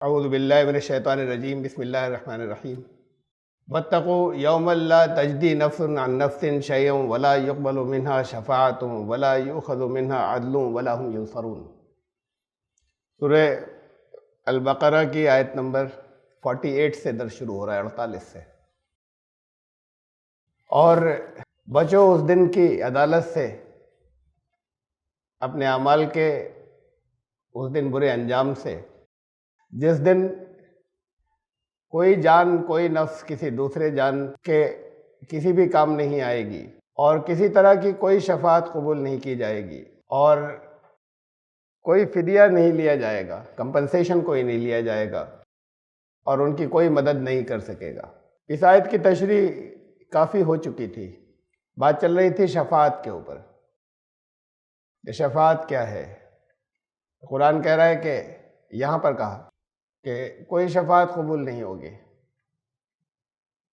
اعوذ باللہ من الشیطان الرجیم، بسم اللہ الرحمن الرحیم۔ واتقوا یوما لا تجزی نفس عن نفس شیئا ولا یقبل منها شفاعۃ ولا یؤخذ منها عدل ولا هم ینصرون۔ سورہ البقرہ کی آیت نمبر 48 سے درس شروع ہو رہا ہے، 48 سے۔ اور بچو اس دن کی عدالت سے، اپنے اعمال کے اس دن برے انجام سے، جس دن کوئی جان، کوئی نفس کسی دوسرے جان کے کسی بھی کام نہیں آئے گی، اور کسی طرح کی کوئی شفاعت قبول نہیں کی جائے گی، اور کوئی فدیہ نہیں لیا جائے گا، کمپنسیشن کوئی نہیں لیا جائے گا، اور ان کی کوئی مدد نہیں کر سکے گا۔ اس آیت کی تشریح کافی ہو چکی تھی، بات چل رہی تھی شفاعت کے اوپر کہ شفاعت کیا ہے۔ قرآن کہہ رہا ہے کہ یہاں پر کہا کہ کوئی شفاعت قبول نہیں ہوگی۔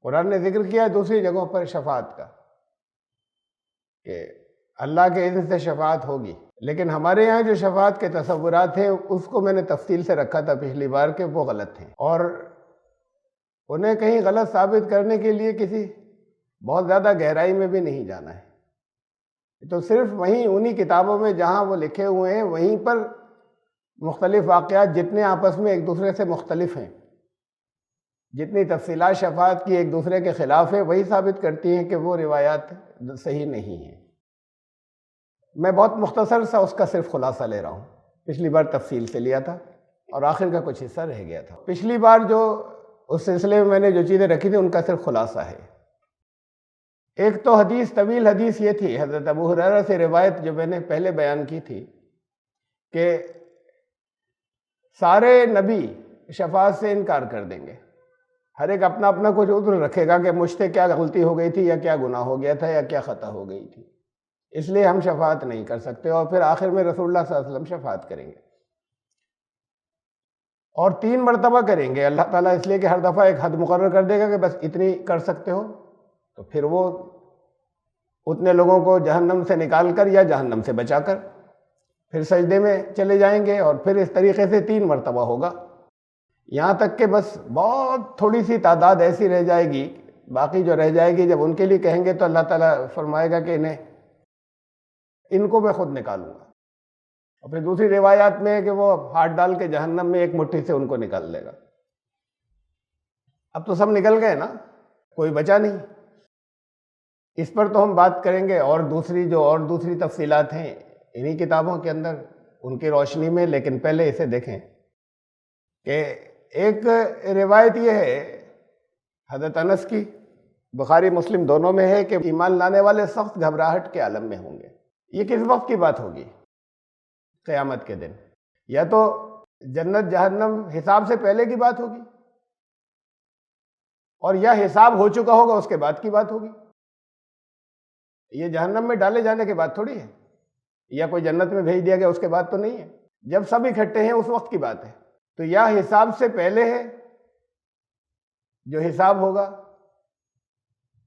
قرآن نے ذکر کیا دوسری جگہوں پر شفاعت کا کہ اللہ کے اذن سے شفاعت ہوگی، لیکن ہمارے یہاں جو شفاعت کے تصورات ہیں اس کو میں نے تفصیل سے رکھا تھا پچھلی بار کہ وہ غلط ہیں، اور انہیں کہیں غلط ثابت کرنے کے لیے کسی بہت زیادہ گہرائی میں بھی نہیں جانا ہے۔ تو صرف وہیں انہی کتابوں میں جہاں وہ لکھے ہوئے ہیں وہیں پر مختلف واقعات جتنے آپس میں ایک دوسرے سے مختلف ہیں، جتنی تفصیلات شفاعت کی ایک دوسرے کے خلاف ہے، وہی ثابت کرتی ہیں کہ وہ روایات صحیح نہیں ہیں۔ میں بہت مختصر سا اس کا صرف خلاصہ لے رہا ہوں، پچھلی بار تفصیل سے لیا تھا اور آخر کا کچھ حصہ رہ گیا تھا۔ پچھلی بار جو اس سلسلے میں نے جو چیزیں رکھی تھی ان کا صرف خلاصہ ہے۔ ایک تو حدیث، طویل حدیث یہ تھی، حضرت ابو ہریرہ سے روایت جو میں نے پہلے بیان کی تھی کہ سارے نبی شفاعت سے انکار کر دیں گے، ہر ایک اپنا اپنا کچھ عذر رکھے گا کہ مجھ سے کیا غلطی ہو گئی تھی، یا کیا گناہ ہو گیا تھا، یا کیا خطا ہو گئی تھی، اس لیے ہم شفاعت نہیں کر سکتے، اور پھر آخر میں رسول اللہ صلی اللہ علیہ وسلم شفاعت کریں گے، اور 3 مرتبہ کریں گے۔ اللہ تعالیٰ اس لیے کہ ہر دفعہ ایک حد مقرر کر دے گا کہ بس اتنی کر سکتے ہو، تو پھر وہ اتنے لوگوں کو جہنم سے نکال کر یا جہنم سے بچا کر پھر سجدے میں چلے جائیں گے، اور پھر اس طریقے سے 3 مرتبہ ہوگا، یہاں تک کہ بس بہت تھوڑی سی تعداد ایسی رہ جائے گی، باقی جو رہ جائے گی جب ان کے لیے کہیں گے تو اللہ تعالیٰ فرمائے گا کہ ان کو میں خود نکالوں گا، اور پھر دوسری روایات میں ہے کہ وہ ہاتھ ڈال کے جہنم میں ایک مٹھی سے ان کو نکال لے گا۔ اب تو سب نکل گئے نا، کوئی بچا نہیں۔ اس پر تو ہم بات کریں گے، اور دوسری تفصیلات ہیں انہی کتابوں کے اندر ان کی روشنی میں، لیکن پہلے اسے دیکھیں کہ ایک روایت یہ ہے حضرت انس کی، بخاری مسلم دونوں میں ہے کہ ایمان لانے والے سخت گھبراہٹ کے عالم میں ہوں گے۔ یہ کس وقت کی بات ہوگی؟ قیامت کے دن، یا تو جنت جہنم حساب سے پہلے کی بات ہوگی، اور یا حساب ہو چکا ہوگا اس کے بعد کی بات ہوگی۔ یہ جہنم میں ڈالے جانے کے بعد تھوڑی ہے، یا کوئی جنت میں بھیج دیا گیا اس کے بعد تو نہیں ہے، جب سب اکٹھے ہیں اس وقت کی بات ہے۔ تو یا حساب سے پہلے ہے جو حساب ہوگا،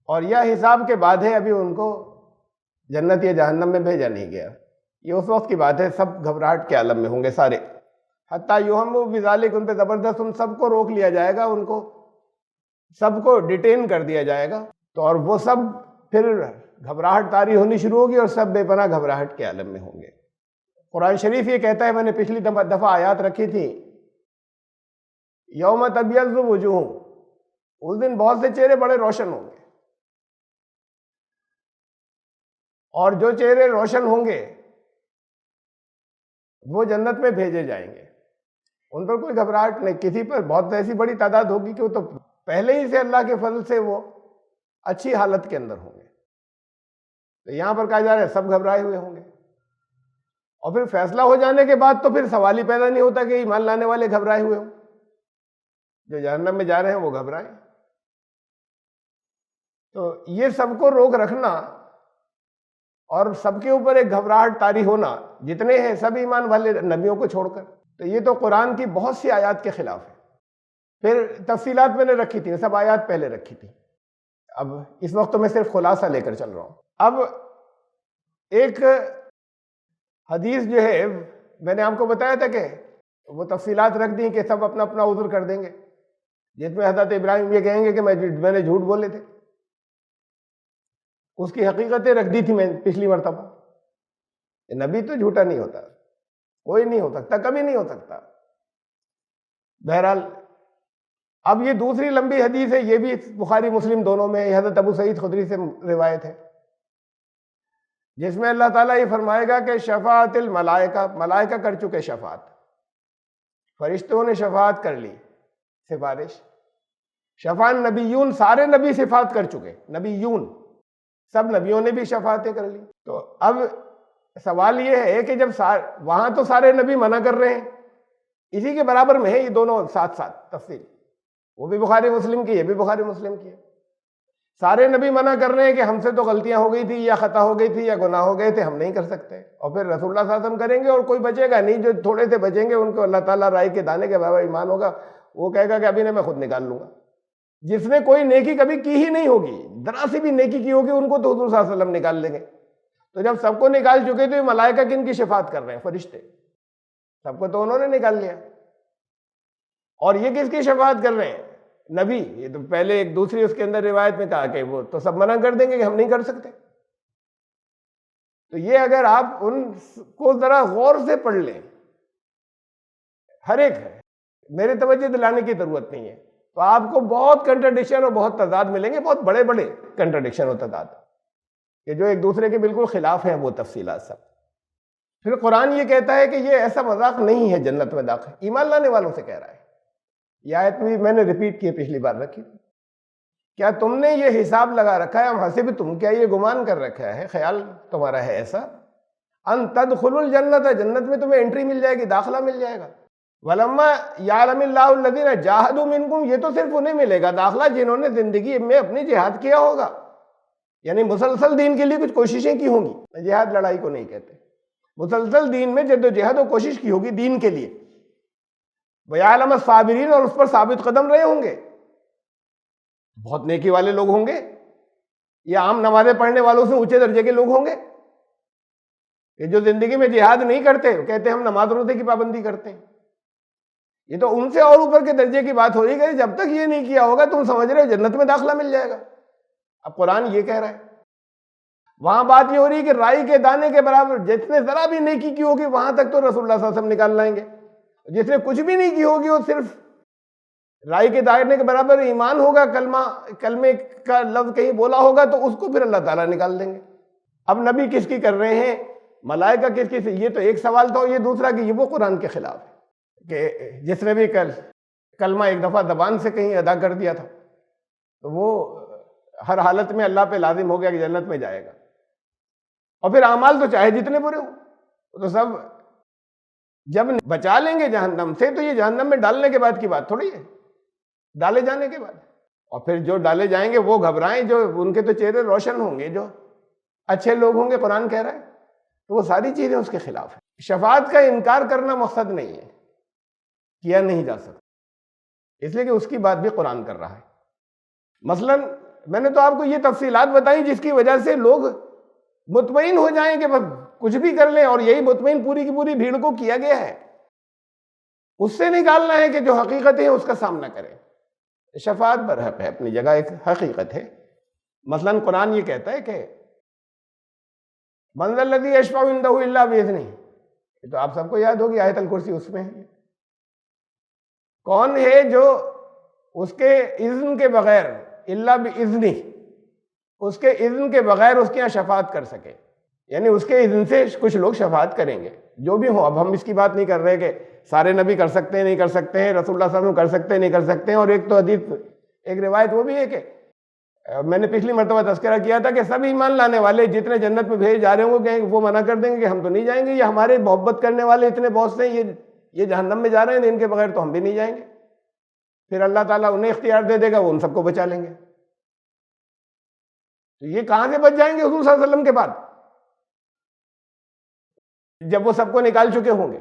اور یا حساب کے بعد ہے، ابھی ان کو جنت یا جہنم میں بھیجا نہیں گیا، یہ اس وقت کی بات ہے۔ سب گھبراہٹ کے عالم میں ہوں گے سارے، حتیٰ یہموا بذالک، ان پہ زبردست ان سب کو روک لیا جائے گا، ان کو سب کو ڈیٹین کر دیا جائے گا، تو اور وہ سب پھر گھبراہٹ طاری ہونی شروع ہوگی، اور سب بے پناہ گھبراہٹ کے عالم میں ہوں گے۔ قرآن شریف یہ کہتا ہے، میں نے پچھلی دفعہ آیات رکھی تھی، یوم تبیض وجوہ، اس دن بہت سے چہرے بڑے روشن ہوں گے، اور جو چہرے روشن ہوں گے وہ جنت میں بھیجے جائیں گے، ان پر کوئی گھبراہٹ نہیں۔ کسی پر بہت ایسی بڑی تعداد ہوگی کہ وہ تو پہلے ہی سے اللہ کے فضل سے وہ اچھی حالت کے اندر ہوں گے، تو یہاں پر کہا جا رہا ہے سب گھبرائے ہوئے ہوں گے، اور پھر فیصلہ ہو جانے کے بعد تو پھر سوال ہی پیدا نہیں ہوتا کہ ایمان لانے والے گھبرائے ہوئے ہوں، جو جہنم میں جا رہے ہیں وہ گھبرائے۔ تو یہ سب کو روک رکھنا اور سب کے اوپر ایک گھبراہٹ طاری ہونا، جتنے ہیں سب ایمان والے نبیوں کو چھوڑ کر، تو یہ تو قرآن کی بہت سی آیات کے خلاف ہے۔ پھر تفصیلات میں نے رکھی تھی، سب آیات پہلے رکھی تھی، اب اس وقت تو میں صرف خلاصہ لے کر چل رہا ہوں۔ اب ایک حدیث جو ہے میں نے آپ کو بتایا تھا کہ وہ تفصیلات رکھ دی کہ سب اپنا اپنا عذر کر دیں گے، جس میں حضرت ابراہیم یہ کہیں گے کہ میں نے جھوٹ بولے تھے، اس کی حقیقتیں رکھ دی تھی میں پچھلی مرتبہ۔ نبی تو جھوٹا نہیں ہوتا، کوئی نہیں ہو سکتا، کبھی نہیں ہو سکتا۔ بہرحال اب یہ دوسری لمبی حدیث ہے، یہ بھی بخاری مسلم دونوں میں، یہ حضرت ابو سعید خدری سے روایت ہے، جس میں اللہ تعالیٰ یہ فرمائے گا کہ شفاعت الملائکہ، ملائکہ کر چکے شفاعت، فرشتوں نے شفاعت کر لی، سفارش۔ شفاعت نبیون، سارے نبی شفاعت کر چکے، نبیون سب نبیوں نے بھی شفاعتیں کر لی۔ تو اب سوال یہ ہے کہ جب وہاں تو سارے نبی منع کر رہے ہیں، اسی کے برابر میں ہے یہ دونوں ساتھ ساتھ تفصیل، وہ بھی بخاری مسلم کی، یہ بھی بخاری مسلم کی ہے۔ سارے نبی منع کر رہے ہیں کہ ہم سے تو غلطیاں ہو گئی تھی یا خطا ہو گئی تھی یا گناہ ہو گئے تھے، ہم نہیں کر سکتے، اور پھر رسول اللہ صلی اللہ علیہ وسلم کریں گے اور کوئی بچے گا نہیں، جو تھوڑے سے بچیں گے ان کو اللہ تعالیٰ رائے کے دانے کے برابر ایمان ہوگا، وہ کہے گا کہ ابھی میں خود نکال لوں گا۔ جس نے کوئی نیکی کبھی کی ہی نہیں ہوگی، ذرا سی بھی نیکی کی ہوگی، ان کو تو حضور صلی اللہ علیہ وسلم نکال لیں گے۔ تو جب سب کو نکال چکے تو یہ ملائکہ کن کی شفاعت کر رہے ہیں؟ فرشتے، سب کو تو انہوں نے نکال لیا، اور یہ کس کی شفاعت کر رہے ہیں؟ نبی۔ یہ تو پہلے ایک دوسری اس کے اندر روایت میں کہا کہ وہ تو سب منع کر دیں گے کہ ہم نہیں کر سکتے۔ تو یہ اگر آپ ان کو ذرا غور سے پڑھ لیں، ہر ایک ہے، میرے توجہ دلانے کی ضرورت نہیں ہے، تو آپ کو بہت کنٹرڈکشن اور بہت تضاد ملیں گے، بہت بڑے بڑے کنٹرڈکشن اور تضاد کہ جو ایک دوسرے کے بالکل خلاف ہیں، وہ تفصیلات سب۔ پھر قرآن یہ کہتا ہے کہ یہ ایسا مذاق نہیں ہے جنت میں داخل، ایمان لانے والوں سے کہہ رہا ہے۔ یہ آیت بھی میں نے ریپیٹ کی، پچھلی بار رکھی، کیا تم نے یہ حساب لگا رکھا ہے، ہم حسب تم، کیا یہ گمان کر رکھا ہے، خیال تمہارا ہے ایسا، ان تدخلوا الجنت، جنت میں تمہیں انٹری مل جائے گی، داخلہ مل جائے گا، ولما یعلم اللہ الذین جاہدوا منکم، یہ تو صرف انہیں ملے گا داخلہ جنہوں نے زندگی میں اپنی جہاد کیا ہوگا، یعنی مسلسل دین کے لیے کچھ کوششیں کی ہوں گی، جہاد لڑائی کو نہیں کہتے، مسلسل دین میں جد و جہد و کوشش کی ہوگی دین کے لیے، وَيَعْلَمَ الصَّابِرِينَ، اور اس پر ثابت قدم رہے ہوں گے، بہت نیکی والے لوگ ہوں گے، یا عام نمازیں پڑھنے والوں سے اونچے درجے کے لوگ ہوں گے، کہ جو زندگی میں جہاد نہیں کرتے، کہتے ہم نماز روزے کی پابندی کرتے ہیں، یہ تو ان سے اور اوپر کے درجے کی بات ہو رہی ہے، جب تک یہ نہیں کیا ہوگا تم سمجھ رہے ہو جنت میں داخلہ مل جائے گا۔ اب قرآن یہ کہہ رہا ہے، وہاں بات یہ ہو رہی ہے کہ رائی کے دانے کے برابر جس نے ذرا بھی نیکی کی ہوگی وہاں تک تو رسول اللہ صلی اللہ علیہ وسلم نکال لائیں گے، جس نے کچھ بھی نہیں کی ہوگی وہ صرف رائی کے دائرے کے برابر ایمان ہوگا، کلمے کا لفظ کہیں بولا ہوگا تو اس کو پھر اللہ تعالیٰ نکال دیں گے۔ اب نبی کس کی کر رہے ہیں، ملائکہ کس کی سے، یہ تو ایک سوال تھا، یہ دوسرا کہ یہ وہ قرآن کے خلاف ہے کہ جس نے بھی کلمہ ایک دفعہ زبان سے کہیں ادا کر دیا تھا تو وہ ہر حالت میں اللہ پہ لازم ہو گیا کہ جنت میں جائے گا، اور پھر اعمال تو چاہے جتنے برے ہوں تو سب جب بچا لیں گے جہنم سے، تو یہ جہنم میں ڈالنے کے بعد کی بات تھوڑی ہے، ڈالے جانے کے بعد، اور پھر جو ڈالے جائیں گے وہ گھبرائیں، جو ان کے تو چہرے روشن ہوں گے، جو اچھے لوگ ہوں گے، قرآن کہہ رہا ہے، تو وہ ساری چیزیں اس کے خلاف ہیں۔ شفاعت کا انکار کرنا مقصد نہیں ہے، کیا نہیں جا سکتا، اس لیے کہ اس کی بات بھی قرآن کر رہا ہے۔ مثلا میں نے تو آپ کو یہ تفصیلات بتائیں جس کی وجہ سے لوگ مطمئن ہو جائیں کہ بس کچھ بھی کر لیں، اور یہی مطمئن پوری کی پوری بھیڑ کو کیا گیا ہے، اس سے نکالنا ہے کہ جو حقیقت ہے اس کا سامنا کریں۔ شفاعت برحق ہے، اپنی جگہ ایک حقیقت ہے۔ مثلا قرآن یہ کہتا ہے کہ من ذا الذی یشفع عندہ الا باذنہ، یہ تو آپ سب کو یاد ہوگی، آیت الکرسی اس میں ہے، کون ہے جو اس کے اذن کے بغیر، الا باذنہ، اس کے اذن کے بغیر اس کے یہاں شفاعت کر سکے، یعنی اس کے اذن سے کچھ لوگ شفاعت کریں گے، جو بھی ہوں۔ اب ہم اس کی بات نہیں کر رہے کہ سارے نبی کر سکتے ہیں نہیں کر سکتے ہیں، رسول اللہ صلی اللہ علیہ وسلم کر سکتے ہیں نہیں کر سکتے ہیں، اور ایک تو حدیث، ایک روایت وہ بھی ہے کہ میں نے پچھلی مرتبہ تذکرہ کیا تھا کہ سب ایمان لانے والے جتنے جنت میں بھیجے جا رہے ہوں گے وہ منع کر دیں گے کہ ہم تو نہیں جائیں گے، یہ ہمارے محبت کرنے والے اتنے بہت سے ہیں، یہ جہنم میں جا رہے ہیں، ان کے بغیر تو ہم بھی نہیں جائیں گے۔ پھر اللہ تعالیٰ انہیں اختیار دے دے گا، وہ ان سب کو بچا لیں گے۔ تو یہ کہاں سے بچ جائیں گے حضور صلی اللہ علیہ وسلم کے بعد، جب وہ سب کو نکال چکے ہوں گے؟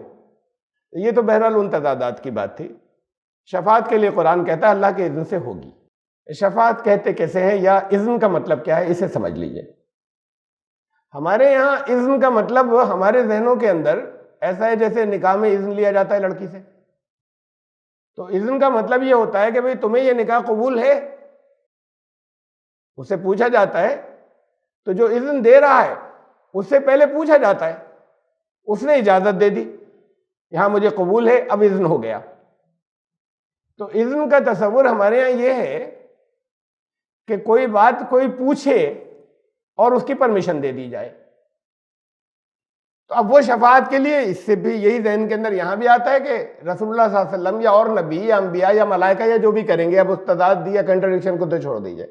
یہ تو بہرحال ان تضادات کی بات تھی۔ شفاعت کے لیے قرآن کہتا ہے اللہ کے اذن سے ہوگی۔ شفاعت کہتے کیسے ہیں، یا اذن کا مطلب کیا ہے، اسے سمجھ لیجئے۔ ہمارے یہاں اذن کا مطلب ہمارے ذہنوں کے اندر ایسا ہے جیسے نکاح میں اذن لیا جاتا ہے لڑکی سے، تو اذن کا مطلب یہ ہوتا ہے کہ بھئی تمہیں یہ نکاح قبول ہے، اس سے پوچھا جاتا ہے. تو جو اذن دے رہا ہے اس سے پہلے پوچھا جاتا ہے، اس نے اجازت دے دی، یہاں مجھے قبول ہے، اب اذن ہو گیا. تو اذن کا تصور ہمارے یہاں یہ ہے کہ کوئی بات کوئی پوچھے اور اس کی پرمیشن دے دی جائے. تو اب وہ شفاعت کے لیے اس سے بھی یہی ذہن کے اندر یہاں بھی آتا ہے کہ رسول اللہ صلی اللہ علیہ وسلم یا اور نبی یا انبیاء یا ملائکہ یا جو بھی کریں گے، اب اس تضاد دی یا کنٹرڈکشن کو تو چھوڑ دیجئے،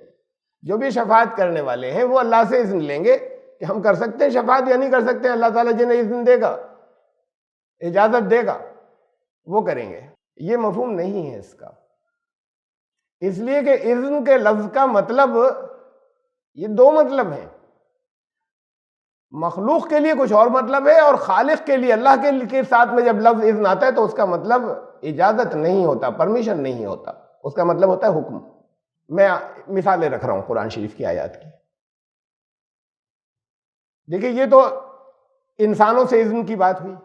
جو بھی شفاعت کرنے والے ہیں وہ اللہ سے اذن لیں گے کہ ہم کر سکتے ہیں شفاعت یا نہیں کر سکتے ہیں. اللہ تعالیٰ جنہیں اذن دے گا، اجازت دے گا، وہ کریں گے. یہ مفہوم نہیں ہے اس کا، اس لیے کہ اذن کے لفظ کا مطلب یہ دو مطلب ہیں. مخلوق کے لیے کچھ اور مطلب ہے، اور خالق کے لیے اللہ کے ساتھ میں جب لفظ اذن آتا ہے تو اس کا مطلب اجازت نہیں ہوتا، پرمیشن نہیں ہوتا، اس کا مطلب ہوتا ہے حکم. میں مثالیں رکھ رہا ہوں قرآن شریف کی آیات کی. دیکھیں یہ تو انسانوں سے اذن کی بات ہوئی.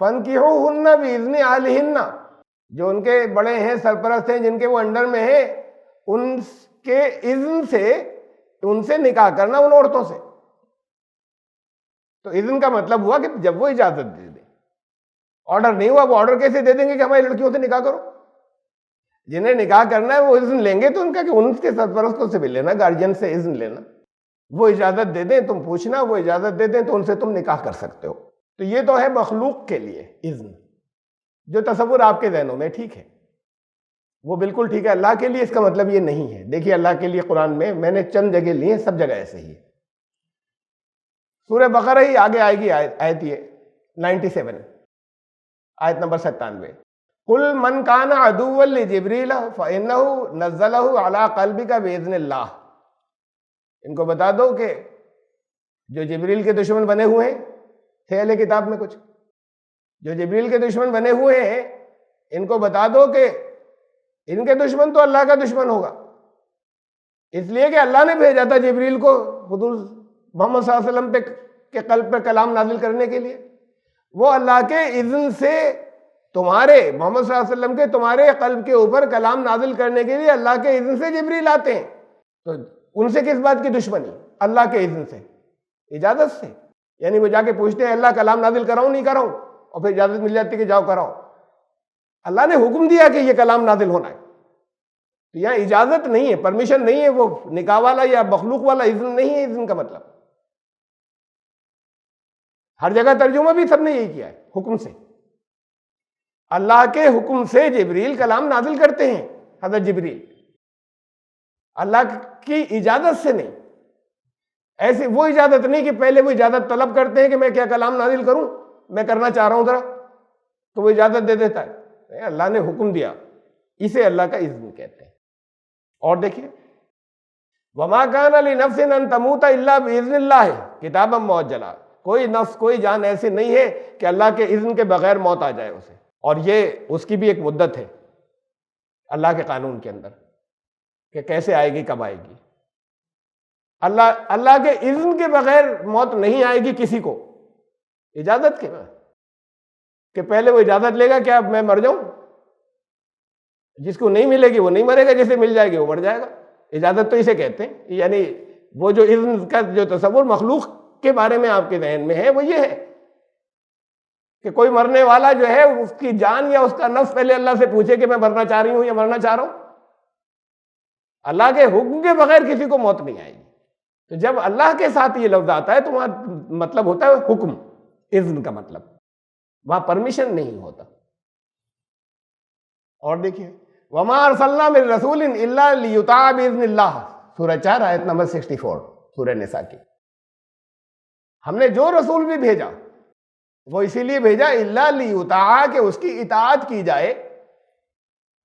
فَانْكِحُوهُنَّ بِإِذْنِ أَهْلِهِنَّ، جو ان کے بڑے ہیں، سرپرست ہیں، جن کے وہ انڈر میں ہیں، ان کے اذن سے ان سے نکاح کرنا ان عورتوں سے. تو اذن کا مطلب ہوا کہ جب وہ اجازت دے دیں. آرڈر نہیں ہوا. وہ آرڈر کیسے دے دیں گے کہ ہماری لڑکیوں سے نکاح کرو؟ جنہیں نکاح کرنا ہے وہ اذن لیں گے تو ان کا کہ ان کے سرپرستوں سے بھی لینا، گارجین سے اذن لینا. وہ اجازت دے دیں، تم پوچھنا، وہ اجازت دے دیں تو ان سے تم نکاح کر سکتے ہو. تو یہ تو ہے مخلوق کے لیے اذن، جو تصور آپ کے ذہنوں میں ٹھیک ہے، وہ بالکل ٹھیک ہے. اللہ کے لیے اس کا مطلب یہ نہیں ہے. دیکھیے اللہ کے لیے قرآن میں نے چند جگہ لی ہیں، سب جگہ ایسے ہی ہے. سورہ بقرہ ہی آگے آئے گی آیت یہ 97، آیت نمبر 97. قُلْ مَنْ كَانَ عَدُوًّا لِجِبْرِيلَ فَإِنَّهُ نَزَّلَهُ عَلَىٰ قَلْبِكَ بِإِذْنِ اللَّهِ. ان کو بتا دو کہ جو جبریل کے دشمن بنے ہوئے ہیں، تھے اہل کتاب میں کچھ جو جبریل کے دشمن بنے ہوئے ہیں، ان کو بتا دو کہ ان کے دشمن تو اللہ کا دشمن ہوگا، اس لیے کہ اللہ نے بھیجا تھا جبریل کو حضور محمد صلی اللہ علیہ وسلم کے قلب پر کلام نازل کرنے کے لیے. وہ اللہ کے اذن سے تمہارے محمد صلی اللہ علیہ وسلم کے تمہارے قلب کے اوپر کلام نازل کرنے کے لیے اللہ کے اذن سے جبریل آتے ہیں. تو ان سے کس بات کی دشمنی؟ اللہ کے اذن سے، اجازت سے. یعنی وہ جا کے پوچھتے ہیں اللہ کلام نازل کراؤں نہیں کراؤں، اور پھر اجازت مل جاتی کہ جاؤ کراؤ. اللہ نے حکم دیا کہ یہ کلام نازل ہونا ہے. تو یہاں اجازت نہیں ہے، پرمیشن نہیں ہے، وہ نکاح والا یا مخلوق والا اذن نہیں ہے. اذن کا مطلب ہر جگہ ترجمہ بھی سب نے یہی کیا ہے، حکم سے. اللہ کے حکم سے جبریل کلام نازل کرتے ہیں. حضرت جبریل اللہ کی اجازت سے نہیں. ایسی وہ اجازت نہیں کہ پہلے وہ اجازت طلب کرتے ہیں کہ میں کیا کلام نازل کروں، میں کرنا چاہ رہا ہوں ذرا، تو وہ اجازت دے دیتا ہے. اللہ نے حکم دیا، اسے اللہ کا اذن کہتے ہیں. اور دیکھیے وَمَا كَانَ لِنَفْسٍ أَن تَمُوتَ إِلَّا بِإِذْنِ اللَّهِ كِتَابًا مُؤَجَّلًا. کوئی نفس، کوئی جان ایسی نہیں ہے کہ اللہ کے اذن کے بغیر موت آ جائے اسے. اور یہ اس کی بھی ایک مدت ہے اللہ کے قانون کے اندر کہ کیسے آئے گی، کب آئے گی. اللہ کے اذن کے بغیر موت نہیں آئے گی کسی کو، اجازت کے بغیر. کہ پہلے وہ اجازت لے گا کہ اب میں مر جاؤں. جس کو نہیں ملے گی وہ نہیں مرے گا، جسے مل جائے گی وہ مر جائے گا. اجازت تو اسے کہتے ہیں. یعنی وہ جو اذن کا جو تصور مخلوق کے بارے میں آپ کے ذہن میں ہے وہ یہ ہے کہ کوئی مرنے والا جو ہے اس کی جان یا اس کا نفس پہلے اللہ سے پوچھے کہ میں مرنا چاہ رہی ہوں یا مرنا چاہ رہا ہوں. اللہ کے حکم کے بغیر کسی کو موت نہیں آئے گی. تو جب اللہ کے ساتھ یہ لفظ آتا ہے تو وہاں مطلب ہوتا ہے حکم، اذن کا مطلب، وہاں پرمیشن نہیں ہوتا. اور دیکھیے وَمَا أَرْسَلْنَا مِن رَّسُولٍ إِلَّا لِيُطَاعَ بِإِذْنِ اللَّهِ، سورہ 4 آیت نمبر 64 سورہ نساء کی. ہم نے جو رسول بھی بھیجا وہ اسی لیے بھیجا إِلَّا لِيُطَاعَ کہ اس کی اطاعت کی جائے،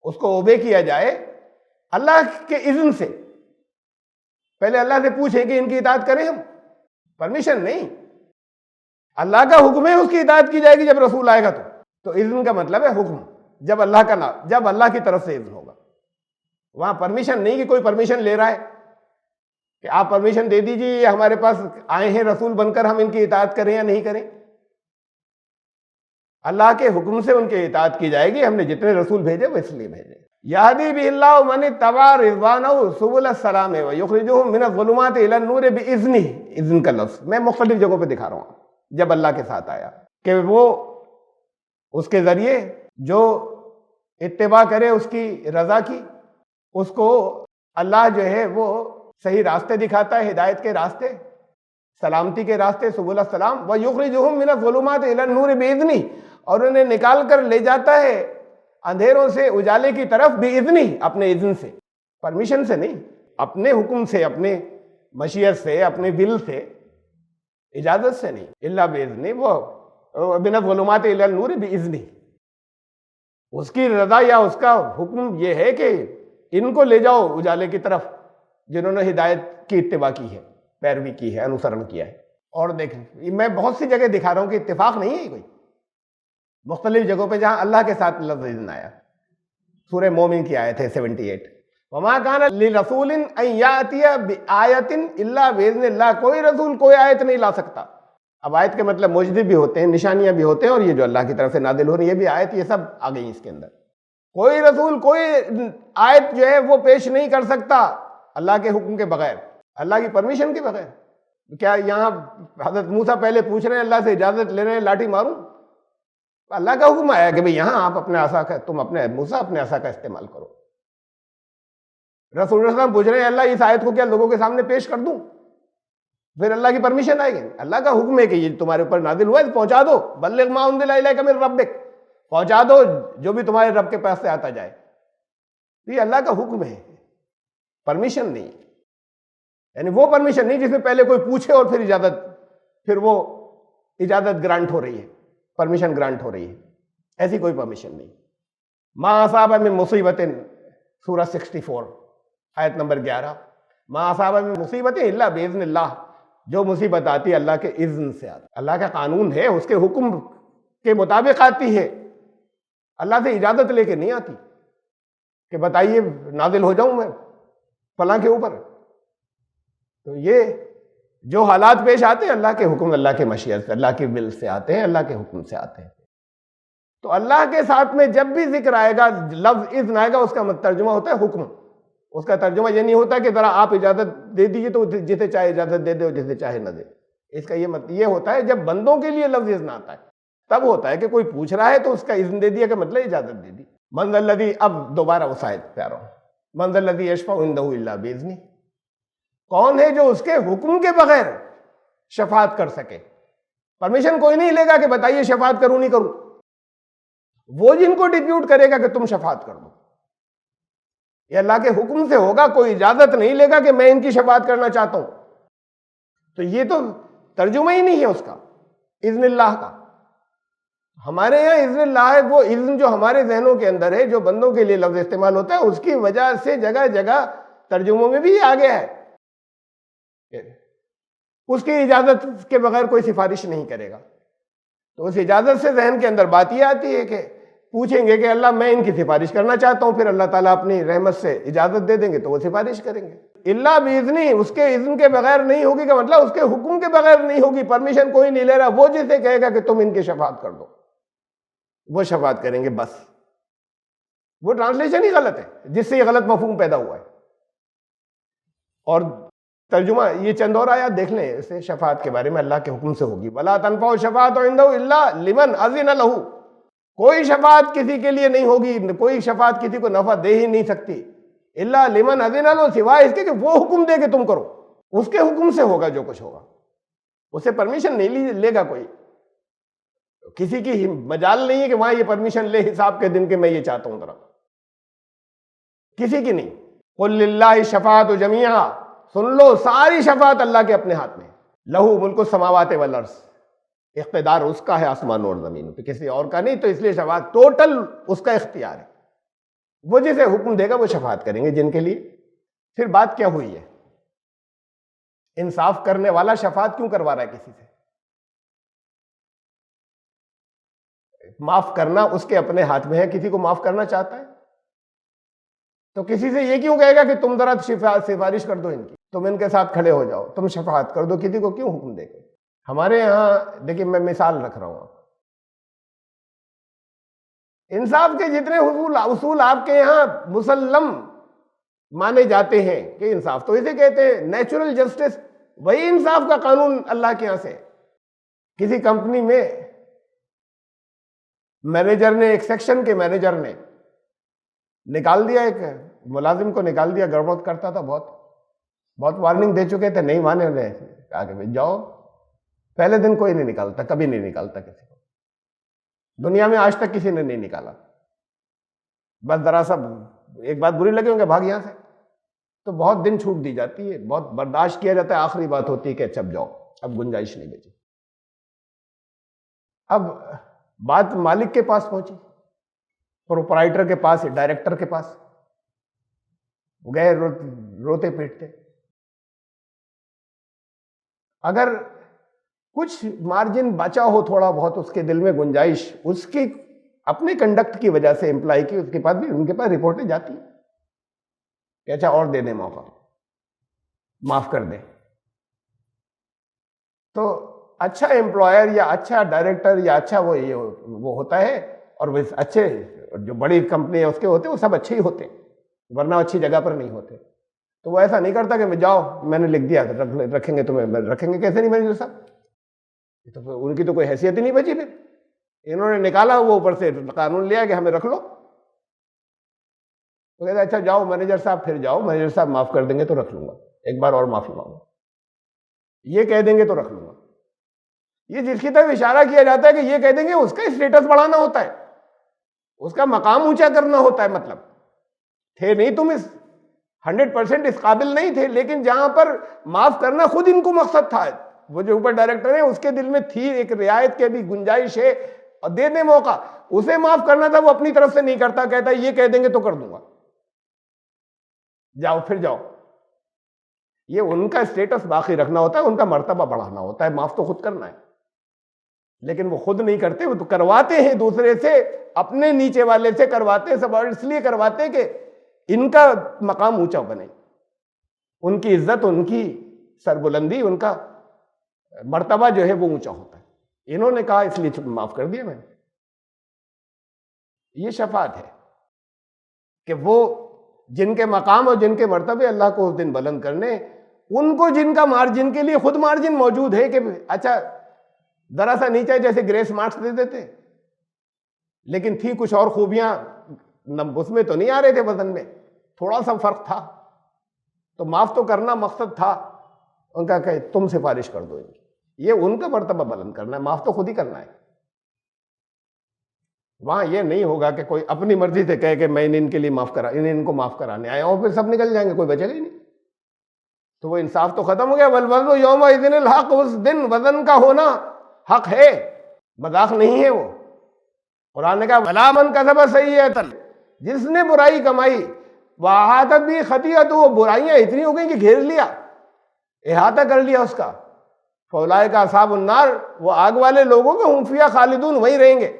اس کو اوبے کیا جائے اللہ کے اذن سے. پہلے اللہ سے پوچھیں کہ ان کی اطاعت کریں ہم، پرمیشن نہیں. اللہ کا حکم ہے اس کی اطاعت کی جائے گی جب رسول آئے گا. تو اذن کا مطلب ہے حکم، جب اللہ کی طرف سے اذن ہوگا. وہاں پرمیشن نہیں کہ کوئی پرمیشن لے رہا ہے کہ آپ پرمیشن دے دیجیے، ہمارے پاس آئے ہیں رسول بن کر، ہم ان کی اطاعت کریں یا نہیں کریں. اللہ کے حکم سے ان کی اطاعت کی جائے گی. ہم نے جتنے رسول بھیجے وہ اس لیے بھیجے. یہدی بہ اللہ من اتبع رضوانہ سبل السلام ویخرجہم من الظلمات الی النور باذنہ. اذن کا لفظ میں مختلف جگہوں پہ دکھا رہا ہوں. جب اللہ کے ساتھ آیا کہ وہ اس کے ذریعے جو اتباع کرے اس کی رضا کی، اس کو اللہ جو ہے وہ صحیح راستے دکھاتا ہے، ہدایت کے راستے، سلامتی کے راستے، سبل السلام. وَيُخْرِجُهُم مِّنَ الظُّلُمَاتِ إِلَى النُّورِ بِإِذْنِهِ، اور انہیں نکال کر لے جاتا ہے اندھیروں سے اجالے کی طرف بِإِذْنِهِ، اپنے اذن سے، پرمیشن سے نہیں، اپنے حکم سے، اپنے مشیت سے، اپنے ول سے، اجازت سے نہیں. الا بِإِذْنِهِ، وہ مِّنَ الظُّلُمَاتِ إِلَى النُّورِ بِإِذْنِهِ. اس کی رضا یا اس کا حکم یہ ہے کہ ان کو لے جاؤ اجالے کی طرف جنہوں نے ہدایت کی اتباع کی ہے، پیروی کی ہے، انوسرن کیا ہے. اور دیکھیں میں بہت سی جگہ دکھا رہا ہوں کہ اتفاق نہیں ہے کوئی، مختلف جگہوں پہ جہاں اللہ کے ساتھ لفظ اذن آیا. سورہ مومن کی آیت ہے 78. وما کان لرسول ان یاتی بآیۃ الا باذن اللہ. کوئی رسول کوئی آیت نہیں لا سکتا. اب آیت کے مطلب معجزے بھی ہوتے ہیں، نشانیاں بھی ہوتے ہیں، اور یہ جو اللہ کی طرف سے نازل ہو رہی ہے یہ بھی آیت، یہ سب آ گئی اس کے اندر. کوئی رسول کوئی آیت جو ہے وہ پیش نہیں کر سکتا اللہ کے حکم کے بغیر، اللہ کی پرمیشن کے بغیر. کیا یہاں حضرت موسیٰ پہلے پوچھ رہے ہیں اللہ سے اجازت لے رہے ہیں لاٹھی ماروں؟ اللہ کا حکم آیا کہ بھئی یہاں آپ اپنے عصا کا، تم اپنے موسیٰ اپنے عصا کا استعمال کرو. رسول اللہ صلی اللہ علیہ وسلم پوچھ رہے ہیں اللہ اس آیت کو کیا لوگوں کے سامنے پیش کر دوں؟ پھر اللہ کی پرمیشن آئے گی. اللہ کا حکم ہے کہ یہ تمہارے اوپر نازل ہوا ہے پہنچا دو. بلغ ما انزل الیک من ربک، پہنچا دو جو بھی تمہارے رب کے پاس سے آتا جائے. یہ اللہ کا حکم ہے، پرمیشن نہیں. یعنی وہ پرمیشن نہیں جس میں پہلے کوئی پوچھے اور پھر وہ اجازت گرانٹ ہو رہی ہے، پرمیشن گرانٹ ہو رہی ہے. ایسی کوئی پرمیشن نہیں. ما اصاب من مصیبت، سورہ 64 آیت نمبر 11. ما اصاب من مصیبت الا باذن اللہ. جو مصیبت آتی ہے اللہ کے اذن سے آتی، اللہ کا قانون ہے، اس کے حکم کے مطابق آتی ہے. اللہ سے اجازت لے کے نہیں آتی کہ بتائیے نازل ہو جاؤں میں فلاں کے اوپر. تو یہ جو حالات پیش آتے ہیں اللہ کے حکم، اللہ کے مشیت سے، اللہ کے ول سے آتے ہیں، اللہ کے حکم سے آتے ہیں. تو اللہ کے ساتھ میں جب بھی ذکر آئے گا، لفظ اذن آئے گا، اس کا ترجمہ ہوتا ہے حکم. اس کا ترجمہ یہ نہیں ہوتا کہ ذرا آپ اجازت دے دیجیے تو جسے چاہے اجازت دے دے اور جسے چاہے نہ دے. اس کا یہ ہوتا ہے جب بندوں کے لیے لفظ اذن آتا ہے تب ہوتا ہے کہ کوئی پوچھ رہا ہے تو اس کا اذن دے دیا کہ مطلب اجازت دے دی. من ذا الذی، اب دوبارہ وہ آیت پہ آ رہا ہوں. من ذا الذی یشفع عندہ الا باذنہ. کون ہے جو اس کے حکم کے بغیر شفاعت کر سکے؟ پرمیشن کوئی نہیں لے گا کہ بتائیے شفاعت کروں نہیں کروں. وہ جن کو ڈپیوٹ کرے گا کہ تم شفاعت کر دو، یہ اللہ کے حکم سے ہوگا. کوئی اجازت نہیں لے گا کہ میں ان کی شفاعت کرنا چاہتا ہوں. تو یہ تو ترجمہ ہی نہیں ہے اس کا، اذن اللہ کا. ہمارے یہاں اذن اللہ ہے وہ اذن جو ہمارے ذہنوں کے اندر ہے، جو بندوں کے لیے لفظ استعمال ہوتا ہے، اس کی وجہ سے جگہ جگہ ترجموں میں بھی آ گیا ہے. اس کی اجازت کے بغیر کوئی سفارش نہیں کرے گا. تو اس اجازت سے ذہن کے اندر بات یہ آتی ہے کہ پوچھیں گے کہ اللہ میں ان کی سفارش کرنا چاہتا ہوں، پھر اللہ تعالیٰ اپنی رحمت سے اجازت دے دیں گے تو وہ سفارش کریں گے. اللہ باذنہ، اس کے اذن کے بغیر نہیں ہوگی کا مطلب اس کے حکم کے بغیر نہیں ہوگی. پرمیشن کوئی نہیں لے رہا. وہ جسے کہے گا کہ تم ان کی شفاعت کر دو وہ شفاعت کریں گے بس. وہ ٹرانسلیشن ہی غلط ہے جس سے یہ غلط مفہوم پیدا ہوا ہے. اور ترجمہ یہ چند اور آیات دیکھ لیں اسے شفاعت کے بارے میں. اللہ کے حکم سے ہوگی. وَلَا تَنْفَعُ الشَّفَاعَةُ عِندَهُ إِلَّا لِمَنْ أَذِنَ لَهُ. کوئی شفاعت کسی کے لیے نہیں ہوگی، کوئی شفاعت کسی کو نفع دے ہی نہیں سکتی. الا لمن اذن له، سوائے اس کے کہ وہ حکم دے کہ تم کرو. اس کے حکم سے ہوگا جو کچھ ہوگا. اسے پرمیشن نہیں لے گا کوئی. کسی کی مجال نہیں ہے کہ وہاں یہ پرمیشن لے حساب کے دن کے میں یہ چاہتا ہوں ذرا. کسی کی نہیں. قل للہ الشفاعۃ جمیعا، سن لو ساری شفاعت اللہ کے اپنے ہاتھ میں. لہو ملک السماوات والارض، اقتدار اس کا ہے آسمان اور زمین پہ، کسی اور کا نہیں. تو اس لیے شفاعت ٹوٹل اس کا اختیار ہے. وہ جسے حکم دے گا وہ شفاعت کریں گے جن کے لیے. پھر بات کیا ہوئی ہے؟ انصاف کرنے والا شفاعت کیوں کروا رہا ہے کسی سے؟ معاف کرنا اس کے اپنے ہاتھ میں ہے. کسی کو معاف کرنا چاہتا ہے تو کسی سے یہ کیوں کہے گا کہ تم ذرا سفارش کر دو ان کی، تم ان کے ساتھ کھڑے ہو جاؤ، تم شفاعت کر دو. کسی کو کیوں حکم دے گا؟ ہمارے یہاں دیکھیں میں مثال رکھ رہا ہوں. انصاف کے جتنے اصول آپ کے یہاں مسلم مانے جاتے ہیں کہ انصاف تو اسے کہتے ہیں، نیچرل جسٹس، وہی انصاف کا قانون اللہ کے یہاں سے۔ کسی کمپنی میں مینیجر نے، ایک سیکشن کے مینیجر نے نکال دیا، ایک ملازم کو نکال دیا، گڑبڑ کرتا تھا، بہت وارننگ دے چکے تھے، نہیں مانے، انہیں کہا کہ بھائی جاؤ۔ پہلے دن کوئی نہیں نکالتا، کبھی نہیں نکالتا کسی کو، دنیا میں آج تک کسی نے نہیں نکالا۔ بس ذرا سا ایک بات بری لگے، ان کے بھاگ یہاں سے، تو بہت دن چھوٹ دی جاتی ہے، بہت برداشت کیا جاتا ہے، آخری بات ہوتی ہے کہ اچھا اب جاؤ، اب گنجائش نہیں بچی۔ اب بات مالک کے پاس پہنچی، پروپرائٹر کے پاس، ڈائریکٹر کے پاس گئے، روتے پیٹتے۔ اگر کچھ مارجن بچا ہو، تھوڑا بہت اس کے دل میں گنجائش، اس کی اپنے کنڈکٹ کی وجہ سے امپلائی کی، اس کے بعد بھی ان کے پاس رپورٹیں جاتی ہیں کہ اچھا اور دے دیں موقع، معاف کر دیں۔ تو اچھا امپلائر یا اچھا ڈائریکٹر یا اچھا وہ ہوتا ہے، اور وہ اچھے جو بڑی کمپنی اس کے ہوتے ہیں وہ سب اچھے ہی ہوتے ہیں، ورنہ اچھی جگہ پر نہیں ہوتے۔ تو وہ ایسا نہیں کرتا کہ میں جاؤ، میں نے لکھ دیا رکھیں گے تمہیں، رکھیں گے کیسے نہیں مینیجر صاحب، تو ان کی تو کوئی حیثیت ہی نہیں بچی۔ پھر انہوں نے نکالا، وہ اوپر سے قانون لیا کہ ہمیں رکھ لو، تو کہتے اچھا جاؤ مینیجر صاحب، پھر جاؤ، مینیجر صاحب معاف کر دیں گے تو رکھ لوں گا، ایک بار اور معافی مانگو، یہ کہہ دیں گے تو رکھ لوں گا۔ یہ جس کی طرف اشارہ کیا جاتا ہے کہ یہ کہہ دیں گے، اس کا اسٹیٹس بڑھانا ہوتا ہے، اس کا مقام اونچا کرنا ہوتا ہے۔ مطلب تھے نہیں تم 100% اس قابل نہیں تھے، لیکن جہاں پر معاف کرنا خود ان کو مقصد تھا، وہ جو اوپر ڈائریکٹر ہیں اس کے دل میں تھی ایک رعایت کے بھی گنجائش ہے، اور دے دیں موقع، اسے معاف کرنا تھا، وہ اپنی طرف سے نہیں کرتا، کہتا یہ کہہ دیں گے تو کر دوں گا، جاؤ پھر جاؤ۔ یہ ان کا اسٹیٹس باقی رکھنا ہوتا ہے، ان کا مرتبہ بڑھانا ہوتا ہے، معاف تو خود کرنا ہے، لیکن وہ خود نہیں کرتے، وہ تو کرواتے ہیں دوسرے سے، اپنے نیچے والے سے کرواتے ہیں سب، اور اس لیے کرواتے ہیں کہ ان کا مقام اونچا بنے، ان کی عزت، ان کی سربلندی، ان کا مرتبہ جو ہے وہ اونچا ہوتا ہے۔ انہوں نے کہا اس لیے معاف کر دیا میں نے۔ یہ شفاعت ہے کہ وہ جن کے مقام اور جن کے مرتبے اللہ کو اس دن بلند کرنے، ان کو جن کا مارجن کے لیے خود مارجن موجود ہے کہ اچھا ذرا سا نیچے جیسے گریس مارکس دے دیتے، لیکن تھی کچھ اور خوبیاں، اس میں تو نہیں آ رہے تھے، وزن میں تھوڑا سا فرق تھا، تو معاف تو کرنا مقصد تھا ان کا کہ تم سفارش کر دو، یہ ان کا مرتبہ بلند کرنا ہے، معاف تو خود ہی کرنا ہے۔ وہاں یہ نہیں ہوگا کہ کوئی اپنی مرضی سے کہے کہ میں ان کے لیے معاف کرا، ان کو معاف کرانے آیا ہوں، پھر سب نکل جائیں گے، کوئی بچے گا ہی نہیں، تو وہ انصاف تو ختم ہو گیا۔ والوزن یومئذ الحق، اس دن وزن کا ہونا حق ہے، مذاق نہیں ہے وہ۔ قرآن نے کہا بلا من کسب سیئۃ، جس نے برائی کمائی، وَأَحَاطَتْ بِهِ خَطِیئَتُهُ، وہ برائیاں اتنی ہو گئیں کہ گھیر لیا، احاطہ کر لیا اس کا، فَأُولَٰئِکَ أَصْحَابُ النَّارِ، وہ آگ والے لوگوں کے، ہم فیہا خالدون، وہیں رہیں گے۔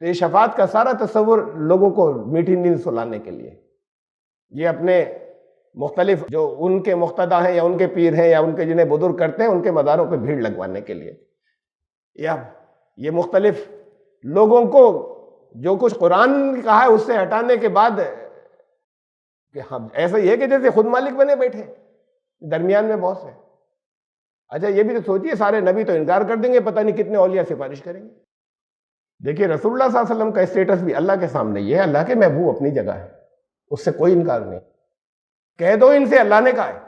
تو یہ شفاعت کا سارا تصور لوگوں کو میٹھی نیند سلانے کے لیے، یہ اپنے مختلف جو ان کے مقتدی ہیں یا ان کے پیر ہیں یا ان کے جنہیں بزرگ کرتے ہیں، ان کے مزاروں پہ بھیڑ لگوانے کے لیے، یا یہ مختلف لوگوں کو جو کچھ قرآن نے کہا ہے اس سے ہٹانے کے بعد، کہ ہم ایسا ہی ہے کہ جیسے خود مالک بنے بیٹھے درمیان میں بہت سے۔ اچھا یہ بھی تو سوچئے، سارے نبی تو انکار کر دیں گے، پتہ نہیں کتنے اولیاء سفارش کریں گے۔ دیکھیے رسول اللہ صلی اللہ علیہ وسلم کا اسٹیٹس بھی اللہ کے سامنے یہ ہے، اللہ کے محبوب اپنی جگہ ہے، اس سے کوئی انکار نہیں۔ کہہ دو ان سے، اللہ نے کہا ہے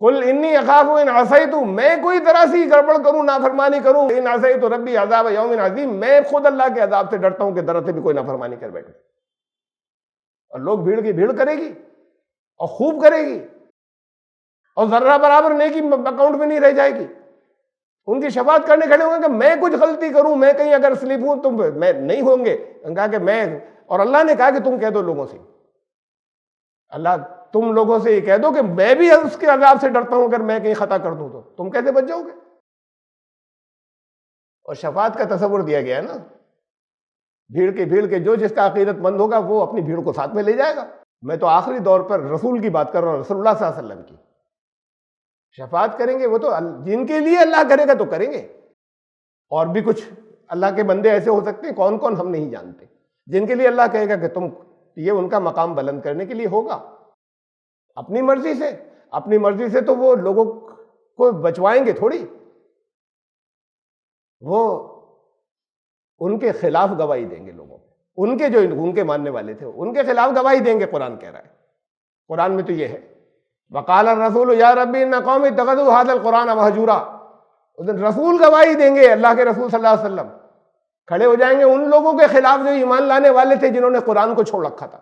قل انی اخاف ان عصیت، میں کوئی طرح سی گڑبڑ کروں، نافرمانی کروں، ان عصیت ربی عذاب یوم عظیم، میں خود اللہ کے عذاب سے ڈرتا ہوں کہ ذرا سے بھی کوئی نافرمانی کر بیٹھے، اور لوگ بھیڑ کی بھیڑ کرے گی اور خوب کرے گی، اور ذرہ برابر نیکی اکاؤنٹ میں نہیں رہ جائے گی، ان کی شفاعت کرنے کھڑے ہوں گے کہ میں کچھ غلطی کروں، میں کہیں اگر سلپ ہوں تم میں نہیں ہوں گے، کہا کہ میں، اور اللہ نے کہا کہ تم کہہ دو لوگوں سے، اللہ تم لوگوں سے یہ کہہ دو کہ میں بھی اس کے عذاب سے ڈرتا ہوں، اگر میں کہیں خطا کر دوں تو تم کیسے بچ جاؤ گے؟ اور شفاعت کا تصور دیا گیا ہے نا، بھیڑ کے جو جس کا عقیدت مند ہوگا وہ اپنی بھیڑ کو ساتھ میں لے جائے گا۔ میں تو آخری دور پر رسول کی بات کر رہا ہوں، رسول اللہ صلی اللہ علیہ وسلم کی شفاعت کریں گے، وہ تو جن کے لیے اللہ کرے گا تو کریں گے، اور بھی کچھ اللہ کے بندے ایسے ہو سکتے ہیں، کون کون ہم نہیں جانتے، جن کے لیے اللہ کہے گا کہ تم، یہ ان کا مقام بلند کرنے کے لیے ہوگا اپنی مرضی سے. اپنی مرضی سے تو وہ لوگوں کو بچوائیں گے تھوڑی، وہ ان کے خلاف گواہی دیں گے. لوگوں ان کے جو ان کے ماننے والے تھے ان کے خلاف گواہی دیں گے. قرآن کہہ رہا ہے، قرآن میں تو یہ ہے، وقال الرسول یا ربی ان قوم اتخذوا هذا القرآن مہجورا. رسول گواہی دیں گے، اللہ کے رسول صلی اللہ علیہ وسلم کھڑے ہو جائیں گے ان لوگوں کے خلاف جو ایمان لانے والے تھے، جنہوں نے قرآن کو چھوڑ رکھا تھا.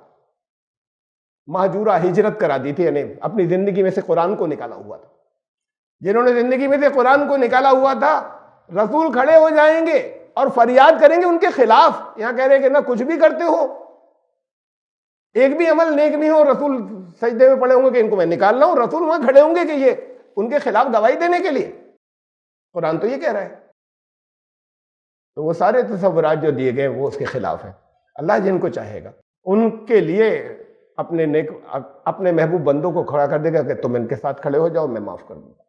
مہجورہ، ہجرت کرا دی تھی، یعنی اپنی زندگی میں سے قرآن کو نکالا ہوا تھا. جنہوں نے زندگی میں سے قرآن کو نکالا ہوا تھا، رسول کھڑے ہو جائیں گے اور فریاد کریں گے ان کے خلاف. یہاں کہہ رہے ہیں کہ نہ کچھ بھی کرتے ہو، ایک بھی عمل نیک نہیں ہو، رسول سجدے میں پڑے ہوں گے کہ ان کو میں نکال رہا ہوں، رسول وہاں کھڑے ہوں گے کہ یہ ان کے خلاف گواہی دینے کے لیے. قرآن تو یہ کہہ رہا ہے. تو وہ سارے تصورات جو دیے گئے وہ اس کے خلاف ہیں. اللہ جن کو چاہے گا ان کے لیے اپنے محبوب بندوں کو کھڑا کر دے گا کہ تم ان کے ساتھ کھڑے ہو جاؤ، میں معاف کر دوں گا.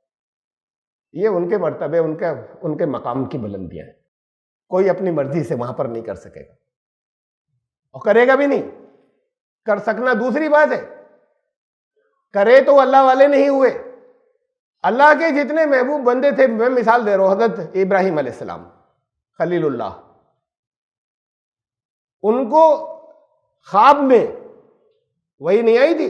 یہ ان کے مرتبے، ان کے مقام کی بلندیاں ہیں. کوئی اپنی مرضی سے وہاں پر نہیں کر سکے گا، اور کرے گا بھی نہیں. کر سکنا دوسری بات ہے، کرے تو اللہ والے نہیں ہوئے. اللہ کے جتنے محبوب بندے تھے، میں مثال دے رہا ہوں، حضرت ابراہیم علیہ السلام خلیل اللہ، ان کو خواب میں وہی نہیں آئی تھی.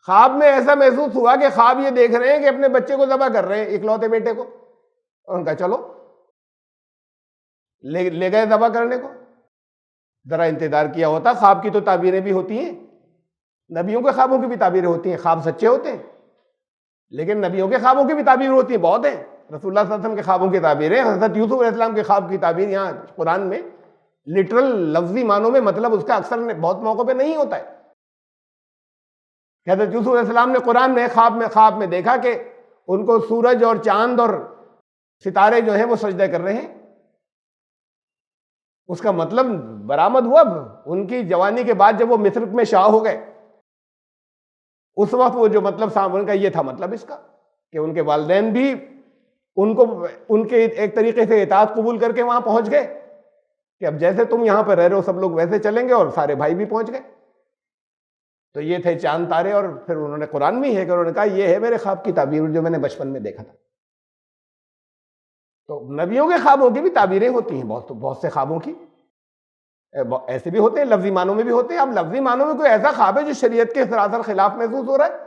خواب میں ایسا محسوس ہوا کہ خواب یہ دیکھ رہے ہیں کہ اپنے بچے کو ذبح کر رہے ہیں، اکلوتے بیٹے کو. ان کا چلو لے گئے ذبح کرنے کو. ذرا انتظار کیا ہوتا. خواب کی تو تعبیریں بھی ہوتی ہیں، نبیوں کے خوابوں کی بھی تعبیریں ہوتی ہیں. خواب سچے ہوتے ہیں، لیکن نبیوں کے خوابوں کی بھی تعبیر ہوتی ہیں، بہت ہیں. رسول اللہ صلی اللہ علیہ وسلم کے خوابوں کی تعبیریں، حضرت یوسف علیہ السلام کے خواب کی تعبیر یہاں قرآن میں لٹرل لفظی معنوں میں مطلب اس کا اکثر بہت موقع پہ نہیں ہوتا ہے. کہ حضرت یوسف علیہ السلام نے قرآن میں خواب میں دیکھا کہ ان کو سورج اور چاند اور ستارے جو ہیں وہ سجدہ کر رہے ہیں. اس کا مطلب برآمد ہوا ان کی جوانی کے بعد، جب وہ مصر میں شاہ ہو گئے، اس وقت وہ جو مطلب ان کا یہ تھا مطلب اس کا کہ ان کے والدین بھی ان کے ایک طریقے سے اطاعت قبول کر کے وہاں پہنچ گئے کہ اب جیسے تم یہاں پہ رہ رہے ہو سب لوگ ویسے چلیں گے، اور سارے بھائی بھی پہنچ گئے. تو یہ تھے چاند تارے. اور پھر انہوں نے قرآن میں ہے کہ انہوں نے کہا یہ ہے میرے خواب کی تعبیر جو میں نے بچپن میں دیکھا تھا. تو نبیوں کے خوابوں کی بھی تعبیریں ہوتی ہیں، بہت سے خوابوں کی ایسے بھی ہوتے ہیں، لفظی معنوں میں بھی ہوتے ہیں. اب لفظی معنوں میں کوئی ایسا خواب ہے جو شریعت کے سراسر خلاف محسوس ہو رہا ہے،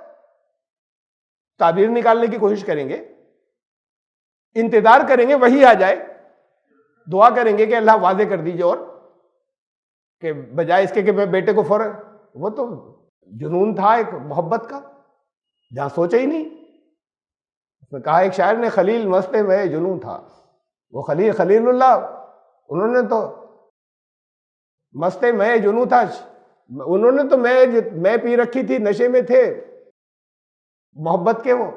تعبیر نکالنے کی کوشش کریں گے، انتظار کریں گے وہی آ جائے، دعا کریں گے کہ اللہ واضح کر دیجئے، اور کہ بجائے اس کے کہ میں بیٹے کو فوراً. وہ تو جنون تھا ایک محبت کا جہاں سوچا ہی نہیں. اس میں کہا ایک شاعر نے، خلیل مست میں جنون تھا. وہ خلیل اللہ، انہوں نے تو مست میں جنوں تھا. انہوں نے تو میں پی رکھی تھی، نشے میں تھے محبت کے وہ.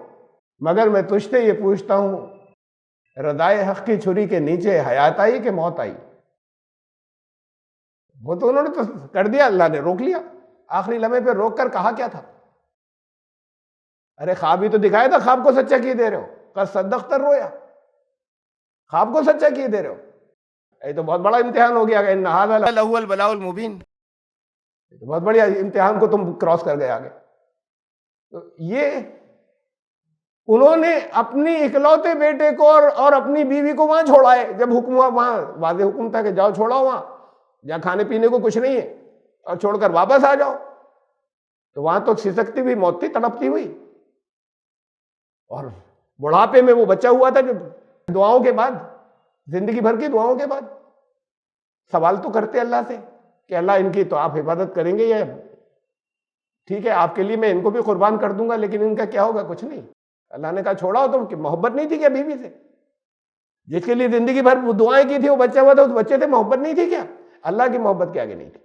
مگر میں تجھ سے یہ پوچھتا ہوں، ردائے حق کی چھری کے نیچے حیات آئی کہ موت آئی؟ وہ تو انہوں نے تو کر دیا، اللہ نے روک لیا. آخری لمحے پہ روک کر کہا کیا تھا؟ ارے خواب ہی تو دکھایا تھا، خواب کو سچا کیے دے رہے ہو. قد صدقت الرؤیا، خواب کو سچا کیے دے رہے ہو. یہ تو بہت بڑا امتحان ہو گیا کہ ان ھذا لہو البلاء المبین. بہت بڑی امتحان کو تم کراس کر گئے آگے. تو یہ انہوں نے اپنی اکلوتے بیٹے کو اور اپنی بیوی کو وہاں چھوڑا ہے. جب حکم ہوا، وہاں واضح حکم تھا کہ جاؤ چھوڑاؤ وہاں جہاں کھانے پینے کو کچھ نہیں ہے، اور چھوڑ کر واپس آ جاؤ. تو وہاں تو سسکتی ہوئی موت تھی، تڑپتی ہوئی. اور بڑھاپے میں وہ بچہ ہوا تھا جو دعاؤں کے بعد، زندگی بھر کی دعاؤں کے بعد سوال تو کرتے اللہ سے کہ اللہ ان کی تو آپ حفاظت کریں گے، یا ٹھیک ہے آپ کے لیے میں ان کو بھی قربان کر دوں گا، لیکن ان کا کیا ہوگا؟ کچھ نہیں. اللہ نے کہا چھوڑا ہو تو کہ محبت نہیں تھی کیا بیوی سے؟ جس کے لیے زندگی بھر وہ دعائیں کی تھی، وہ بچہ ہوا تھا، اس بچے سے محبت نہیں تھی کیا؟ اللہ کی محبت کے آگے نہیں تھی.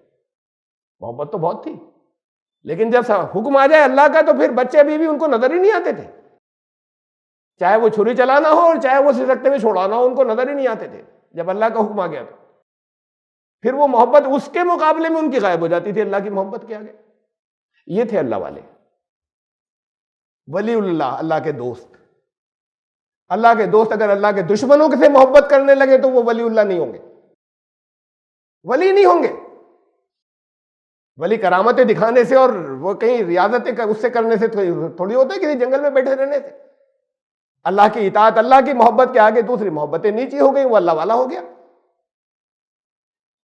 محبت تو بہت تھی، لیکن جب حکم آ جائے اللہ کا تو پھر بچے بیوی ان کو نظر ہی نہیں آتے تھے. چاہے وہ چھری چلانا ہو اور چاہے وہ سسکتے میں چھوڑانا ہو، ان کو نظر ہی نہیں آتے تھے. جب اللہ کا حکم آ گیا تو پھر وہ محبت اس کے مقابلے میں ان کی غائب ہو جاتی تھی اللہ کی محبت کے آگے. یہ تھے اللہ والے، ولی اللہ، اللہ کے دوست. اللہ کے دوست اگر اللہ کے دشمنوں سے محبت کرنے لگے تو وہ ولی اللہ نہیں ہوں گے، ولی نہیں ہوں گے. ولی کرامتیں دکھانے سے اور وہ کہیں ریاضتیں اس سے کرنے سے تھوڑی ہوتا ہے کسی جنگل میں بیٹھے رہنے سے. اللہ کی اطاعت، اللہ کی محبت کے آگے دوسری محبتیں نیچی ہو گئیں، وہ اللہ والا ہو گیا.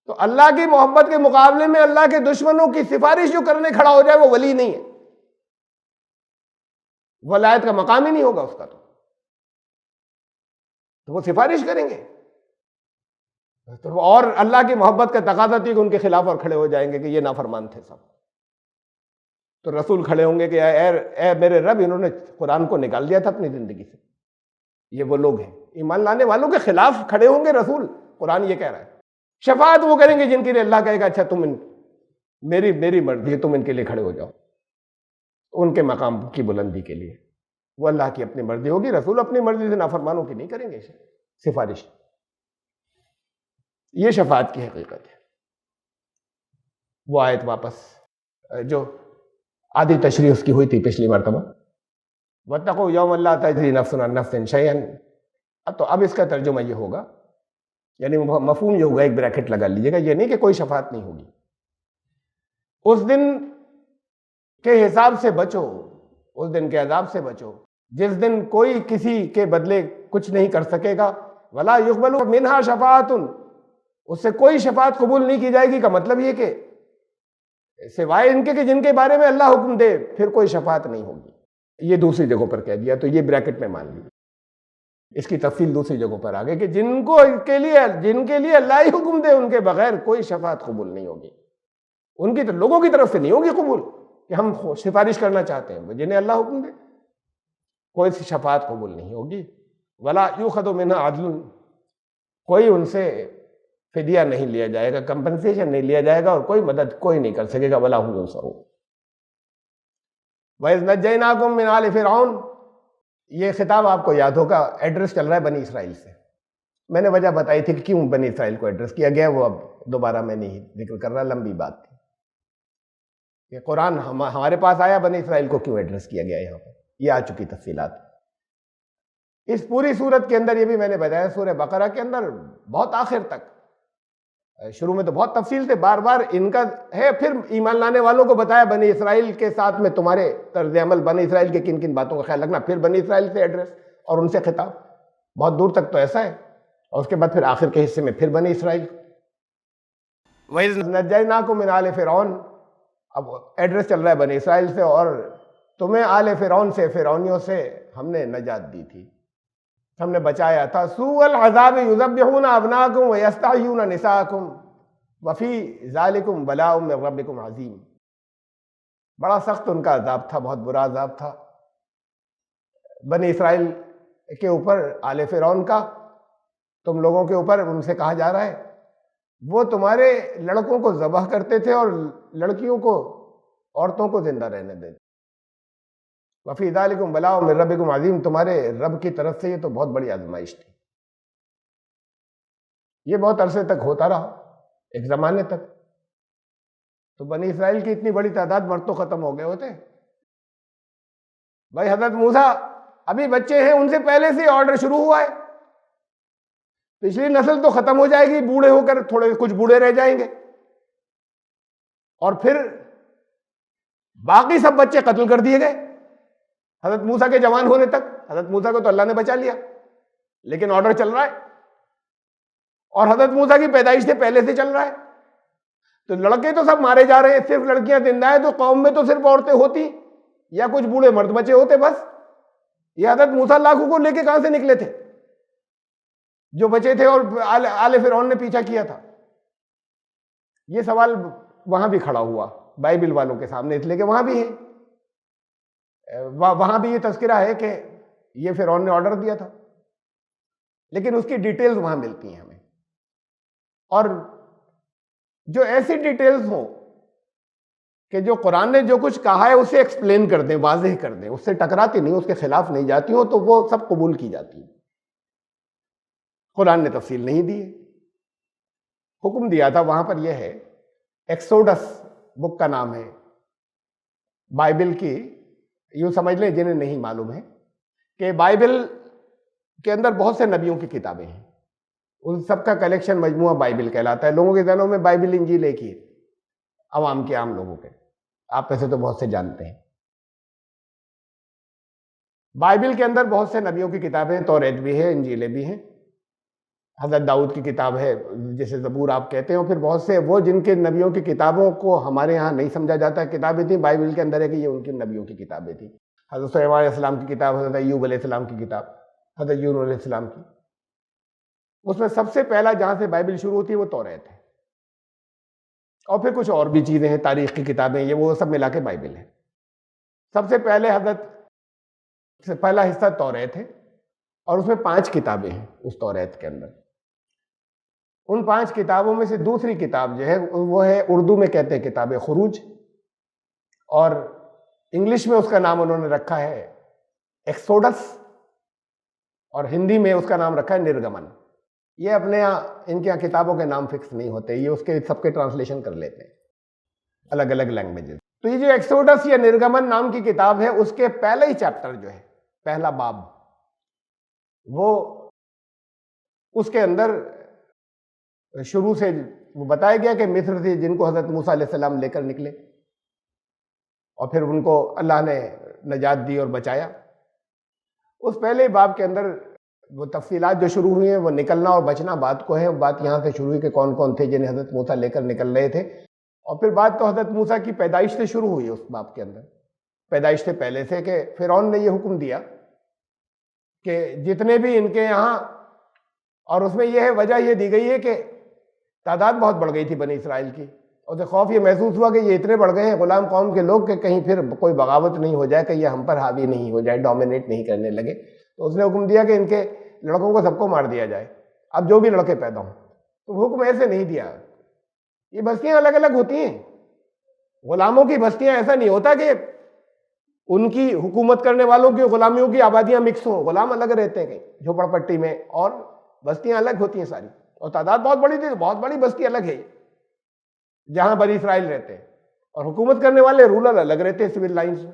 تو اللہ کی محبت کے مقابلے میں اللہ کے دشمنوں کی سفارش جو کرنے کھڑا ہو جائے وہ ولی نہیں ہے، ولایت کا مقام ہی نہیں ہوگا اس کا. تو وہ سفارش کریں گے تو اور اللہ کی محبت کا تقاضا تھی کہ ان کے خلاف اور کھڑے ہو جائیں گے کہ یہ نافرمان تھے سب. تو رسول کھڑے ہوں گے کہ اے میرے رب، انہوں نے قرآن کو نکال دیا تھا اپنی زندگی سے. یہ وہ لوگ ہیں ایمان لانے والوں کے خلاف کھڑے ہوں گے رسول. قرآن یہ کہہ رہا ہے. شفاعت وہ کریں گے جن کے لیے اللہ کہے گا اچھا تم میری مرضی ہے، تم ان کے لیے کھڑے ہو جاؤ. ان کے مقام کی بلندی کے لیے وہ اللہ کی اپنی مرضی ہوگی، رسول اپنی مرضی سے نافرمانوں کی نہیں کریں گے سفارش. یہ شفاعت کی حقیقت ہے. وہ آیت واپس جو آدھی تشریح اس کی ہوئی تھی پچھلی مرتبہ، وَاتَّقُوا يَوْمًا لَا تَجْزِي نَفْسٌ عَن نَفْسٍ شَيْئًا. تو اب اس کا ترجمہ یہ ہوگا، یعنی مفہوم یہ ہوگا، ایک بریکٹ لگا لیجیے گا، یہ نہیں کہ کوئی شفاعت نہیں ہوگی. اس دن کے حساب سے بچو، اس دن کے عذاب سے بچو جس دن کوئی کسی کے بدلے کچھ نہیں کر سکے گا. وَلَا يُقْبَلُ مِنْهَا شَفَاعَةٌ، اس سے کوئی شفاعت قبول نہیں کی جائے گی. کا مطلب یہ کہ سوائے ان کے کہ جن کے بارے میں اللہ حکم دے پھر کوئی شفاعت نہیں ہوگی. یہ دوسری جگہوں پر کہہ دیا، تو یہ بریکٹ میں مان لیجیے. اس کی تفصیل دوسری جگہوں پر آگے کہ جن کے لیے اللہ ہی حکم دے ان کے بغیر کوئی شفاعت قبول نہیں ہوگی. ان کی تو لوگوں کی طرف سے نہیں ہوگی قبول کہ ہم سفارش کرنا چاہتے ہیں، جنہیں اللہ حکم دے کوئی شفاعت قبول نہیں ہوگی. ولا یؤخذ منها عدل، کوئی ان سے فدیہ نہیں لیا جائے گا، کمپنسیشن نہیں لیا جائے گا، اور کوئی مدد کوئی نہیں کر سکے گا. ولا هم ينصرون. وَإِذْ نَجَّيْنَاكُم مِّنْ آلِ فِرْعَوْنَ، یہ خطاب آپ کو یاد ہوگا، ایڈریس چل رہا ہے بنی اسرائیل سے. میں نے وجہ بتائی تھی کہ کیوں بنی اسرائیل کو ایڈریس کیا گیا، وہ اب دوبارہ میں نہیں ذکر کر رہا، لمبی بات تھی کہ قرآن ہمارے پاس آیا، بنی اسرائیل کو کیوں ایڈریس کیا گیا یہاں پر، یہ آ چکی تفصیلات. اس پوری صورت کے اندر یہ بھی میں نے بتایا، سورہ بقرہ کے اندر بہت آخر تک، شروع میں تو بہت تفصیل سے بار بار ان کا ہے، پھر ایمان لانے والوں کو بتایا بنی اسرائیل کے ساتھ میں تمہارے طرز عمل، بنی اسرائیل کے کن کن باتوں کا خیال رکھنا، پھر بنی اسرائیل سے ایڈریس اور ان سے خطاب. بہت دور تک تو ایسا ہے، اور اس کے بعد پھر آخر کے حصے میں پھر بنی اسرائیل. وَإِذْ نَجَّيْنَاكُم مِّنْ آلِ فِرْعَوْنَ، اب ایڈریس چل رہا ہے بنی اسرائیل سے، اور تمہیں آل فرعون سے، فرعونیوں سے ہم نے نجات دی تھی، ہم نے بچایا تھا. سوء العذاب یذبحون ابناءکم ویستحیون نساءکم وفی ذالکم بلاء من ربکم عظیم. بڑا سخت ان کا عذاب تھا، بہت برا عذاب تھا بنی اسرائیل کے اوپر، آل فرعون کا، تم لوگوں کے اوپر. ان سے کہا جا رہا ہے وہ تمہارے لڑکوں کو ذبح کرتے تھے اور لڑکیوں کو، عورتوں کو زندہ رہنے دیتے. وفی ذالکم بلاء من ربکم عظیم، تمہارے رب کی طرف سے یہ تو بہت بڑی آزمائش تھی. یہ بہت عرصے تک ہوتا رہا، ایک زمانے تک. تو بنی اسرائیل کی اتنی بڑی تعداد مرد تو ختم ہو گئے ہوتے. بھائی حضرت موسیٰ ابھی بچے ہیں، ان سے پہلے سے آرڈر شروع ہوا ہے، پچھلی نسل تو ختم ہو جائے گی، بوڑھے ہو کر تھوڑے کچھ بوڑھے رہ جائیں گے، اور پھر باقی سب بچے قتل کر دیے گئے حضرت موسیٰ کے جوان ہونے تک. حضرت موسیٰ کو تو اللہ نے بچا لیا، لیکن آرڈر چل رہا ہے، اور حضرت موسیٰ کی پیدائش سے پہلے سے چل رہا ہے. تو لڑکے تو سب مارے جا رہے ہیں، صرف لڑکیاں زندہ ہیں. تو قوم میں تو صرف عورتیں ہوتی یا کچھ بوڑھے مرد بچے ہوتے بس. یہ حضرت موسیٰ لاکھوں کو لے کے کہاں سے نکلے تھے جو بچے تھے اور آل فرعون نے پیچھا کیا تھا؟ یہ سوال وہاں بھی کھڑا ہوا بائبل والوں کے سامنے، اس لیے کہ وہاں بھی ہے، وہاں بھی یہ تذکرہ ہے کہ یہ فرعون نے آرڈر دیا تھا، لیکن اس کی ڈیٹیلز وہاں ملتی ہیں ہمیں. اور جو ایسی ڈیٹیلز ہوں کہ جو قرآن نے جو کچھ کہا ہے اسے ایکسپلین کر دیں، واضح کر دیں، اس سے ٹکراتی نہیں، اس کے خلاف نہیں جاتی ہوں، تو وہ سب قبول کی جاتی ہیں. قرآن نے تفصیل نہیں دی ہے. حکم دیا تھا وہاں پر، یہ ہے ایکسوڈس بک کا نام ہے بائبل کی. یوں سمجھ لیں جنہیں نہیں معلوم ہے کہ بائبل کے اندر بہت سے نبیوں کی کتابیں ہیں، ان سب کا کلیکشن مجموعہ بائبل کہلاتا ہے. لوگوں کے ذہنوں میں بائبل انجیل ایک ہی ہے، عوام کے عام لوگوں کے، آپ میں سے تو بہت سے جانتے ہیں۔ بائبل کے اندر بہت سے نبیوں کی کتابیں، توریت بھی ہے، انجیلیں بھی ہیں، حضرت داؤد کی کتاب ہے جسے زبور آپ کہتے ہیں، اور پھر بہت سے وہ جن کے نبیوں کی کتابوں کو ہمارے یہاں نہیں سمجھا جاتا کتابیں تھیں، بائبل کے اندر ہے کہ یہ ان کے نبیوں کی کتابیں تھیں۔ حضرت سلیمان علیہ السلام کی کتاب، حضرت ایوب علیہ السلام کی کتاب، حضرت یونس علیہ السلام کی، اس میں سب سے پہلا جہاں سے بائبل شروع ہوتی ہے وہ توریت ہے، اور پھر کچھ اور بھی چیزیں ہیں، تاریخ کی کتابیں، یہ وہ سب ملا کے بائبل ہے۔ سب سے پہلے حضرت سے پہلا حصہ توریت ہے، اور اس میں 5 کتابیں ہیں اس توریت کے اندر۔ ان 5 کتابوں میں سے دوسری کتاب جو ہے وہ ہے، اردو میں کہتے ہیں کتاب خروج، اور انگلش میں اس کا نام انہوں نے رکھا ہے ایکسوڈس، اور ہندی میں اس کا نام رکھا ہے نرگمن۔ یہ اپنے یہاں ان کے یہاں کتابوں کے نام فکس نہیں ہوتے، یہ اس کے سب کے ٹرانسلیشن کر لیتے ہیں الگ الگ لینگویجز۔ تو یہ جو ایکسوڈس یا نرگمن نام کی کتاب ہے، اس کے پہلا ہی چیپٹر جو ہے، پہلا باب، وہ اس کے اندر شروع سے وہ بتایا گیا کہ مصر سے جن کو حضرت موسیٰ علیہ السلام لے کر نکلے، اور پھر ان کو اللہ نے نجات دی اور بچایا۔ اس پہلے باب کے اندر وہ تفصیلات جو شروع ہوئی ہیں، وہ نکلنا اور بچنا بات کو ہے، بات یہاں سے شروع ہوئی کہ کون کون تھے جنہیں حضرت موسیٰ لے کر نکل رہے تھے، اور پھر بات تو حضرت موسیٰ کی پیدائش سے شروع ہوئی اس باب کے اندر، پیدائش سے پہلے سے، کہ فرعون نے یہ حکم دیا کہ جتنے بھی ان کے یہاں، اور اس میں یہ ہے وجہ یہ دی گئی ہے کہ تعداد بہت بڑھ گئی تھی بنی اسرائیل کی، اور خوف یہ محسوس ہوا کہ یہ اتنے بڑھ گئے ہیں غلام قوم کے لوگ کہ کہیں پھر کوئی بغاوت نہیں ہو جائے، کہ یہ ہم پر حاوی نہیں ہو جائے، ڈومینیٹ نہیں کرنے لگے۔ تو اس نے حکم دیا کہ ان کے لڑکوں کو سب کو مار دیا جائے، اب جو بھی لڑکے پیدا ہوں۔ تو حکم ایسے نہیں دیا، یہ بستیاں الگ الگ ہوتی ہیں، غلاموں کی بستیاں، ایسا نہیں ہوتا کہ ان کی حکومت کرنے والوں کی غلامیوں کی آبادیاں مکس ہوں، غلام الگ رہتے ہیں کہیں جھوپڑ پٹی میں، اور بستیاں الگ ہوتی ہیں ساری، اور تعداد بہت بڑی تھی، بہت بڑی بستی الگ ہے جہاں بنی اسرائیل رہتے ہیں، اور حکومت کرنے والے رولر الگ رہتے ہیں سول لائنز میں۔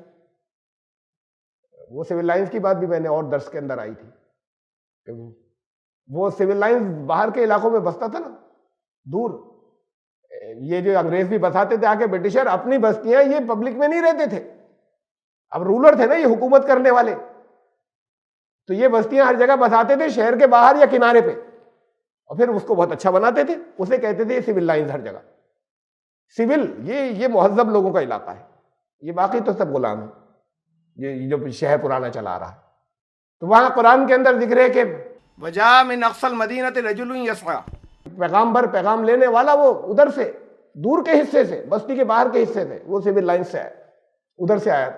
وہ سول لائنز کی بات بھی میں نے اور درس کے اندر آئی تھی کہ وہ سول لائنز باہر کے علاقوں میں بستا تھا نا، دور، یہ جو انگریز بھی بساتے تھے آ کے برٹشر، اپنی بستیاں یہ پبلک میں نہیں رہتے تھے، اب رولر تھے نا یہ حکومت کرنے والے، تو یہ بستیاں ہر جگہ بساتے تھے، شہر کے باہر یا کنارے پہ، اور پھر اس کو بہت اچھا بناتے تھے، اسے کہتے تھے سول لائنز ہر جگہ۔ سول یہ مہذب لوگوں کا علاقہ ہے، یہ باقی تو سب غلام ہیں، یہ جو شہر پرانا چلا رہا ہے۔ تو وہاں قرآن کے اندر ذکر ہے کہ وجاء من اقصى الْمَدِينَةِ رَجُلٌ يَسْعَىٰ، پیغامبر پیغام لینے والا وہ ادھر سے دور کے حصے سے، بستی کے باہر کے حصے سے، وہ سول لائن سے آیا، ادھر سے آیا۔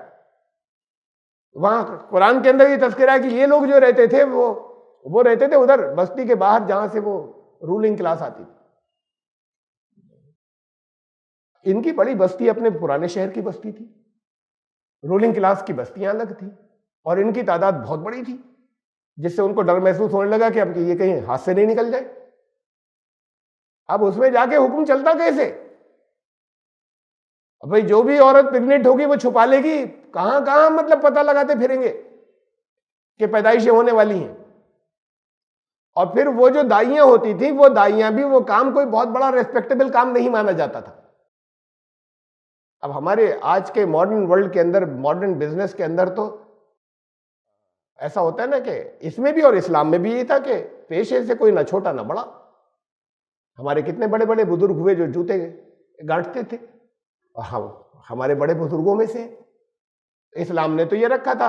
وہاں قرآن کے اندر یہ تذکرہ ہے کہ یہ لوگ جو رہتے تھے وہ رہتے تھے ادھر بستی کے باہر، جہاں سے وہ رولنگ کلاس آتی تھی۔ ان کی بڑی بستی اپنے پرانے شہر کی بستی تھی، رولنگ کلاس کی بستیاں الگ تھیں، اور ان کی تعداد بہت بڑی تھی، جس سے ان کو ڈر محسوس ہونے لگا کہ اب یہ کہیں ہاتھ سے نہیں نکل جائے۔ اب اس میں جا کے حکم چلتا کیسے؟ بھئی جو بھی عورت پریگننٹ ہوگی وہ چھپا لے گی، کہاں کہاں مطلب پتہ لگاتے پھریں گے کہ پیدائشیں ہونے والی ہیں۔ اور پھر وہ جو دائیاں ہوتی تھیں، وہ دائیاں بھی وہ کام کوئی بہت بڑا ریسپیکٹیبل کام نہیں مانا جاتا تھا۔ اب ہمارے آج کے ماڈرن ورلڈ کے اندر، ماڈرن بزنس کے اندر تو ایسا ہوتا ہے نا کہ اس میں بھی اور اسلام میں بھی یہ تھا کہ پیشے سے کوئی نہ چھوٹا نہ بڑا۔ ہمارے کتنے بڑے بڑے بزرگ ہوئے جو جوتے گانٹتے تھے، اور ہمارے بڑے بزرگوں میں سے اسلام نے تو یہ رکھا تھا۔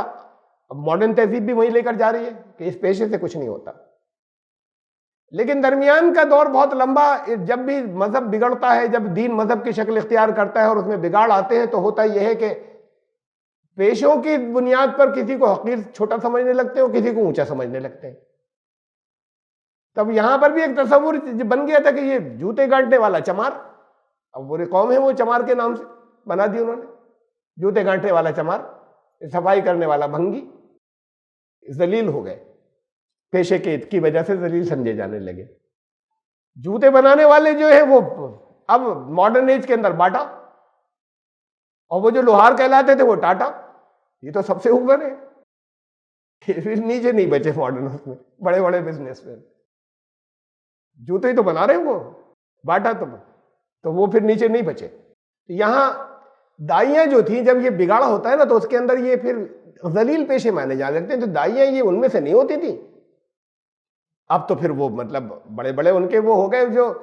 اب ماڈرن تہذیب بھی وہیں لے کر جا رہی ہے کہ اس پیشے سے کچھ نہیں ہوتا۔ لیکن درمیان کا دور بہت لمبا، جب بھی مذہب بگڑتا ہے، جب دین مذہب کی شکل اختیار کرتا ہے اور اس میں بگاڑ آتے ہیں، تو ہوتا یہ ہے کہ پیشوں کی بنیاد پر کسی کو حقیر چھوٹا سمجھنے لگتے ہیں اور کسی کو اونچا سمجھنے لگتے ہیں۔ تب یہاں پر بھی ایک تصور بن گیا تھا کہ یہ جوتے گانٹنے والا چمار، اب وہ قوم ہے وہ چمار کے نام سے بنا دی انہوں نے، جوتے گانٹنے والا چمار، صفائی کرنے والا بھنگی، ذلیل ہو گئے، پیشے کی وجہ سے ذلیل سمجھے جانے لگے۔ جوتے بنانے والے جو ہیں وہ اب ماڈرن ایج کے اندر باٹا، اور وہ جو لوہار کہلاتے تھے وہ ٹاٹا، یہ تو سب سے اوپر ہے، پھر نیچے نہیں بچے ماڈرن، اس میں بڑے بڑے بزنس میں جوتے ہی تو بنا رہے ہیں وہ، باٹا تو وہ پھر نیچے نہیں بچے۔ تو یہاں دائیاں جو تھیں، جب یہ بگاڑ ہوتا ہے نا تو اس کے اندر یہ پھر ذلیل پیشے مانے جانے لگتے ہیں. تو دائیاں یہ ان میں سے نہیں ہوتی تھیں. اب تو پھر وہ مطلب بڑے بڑے ان کے وہ ہو گئے جو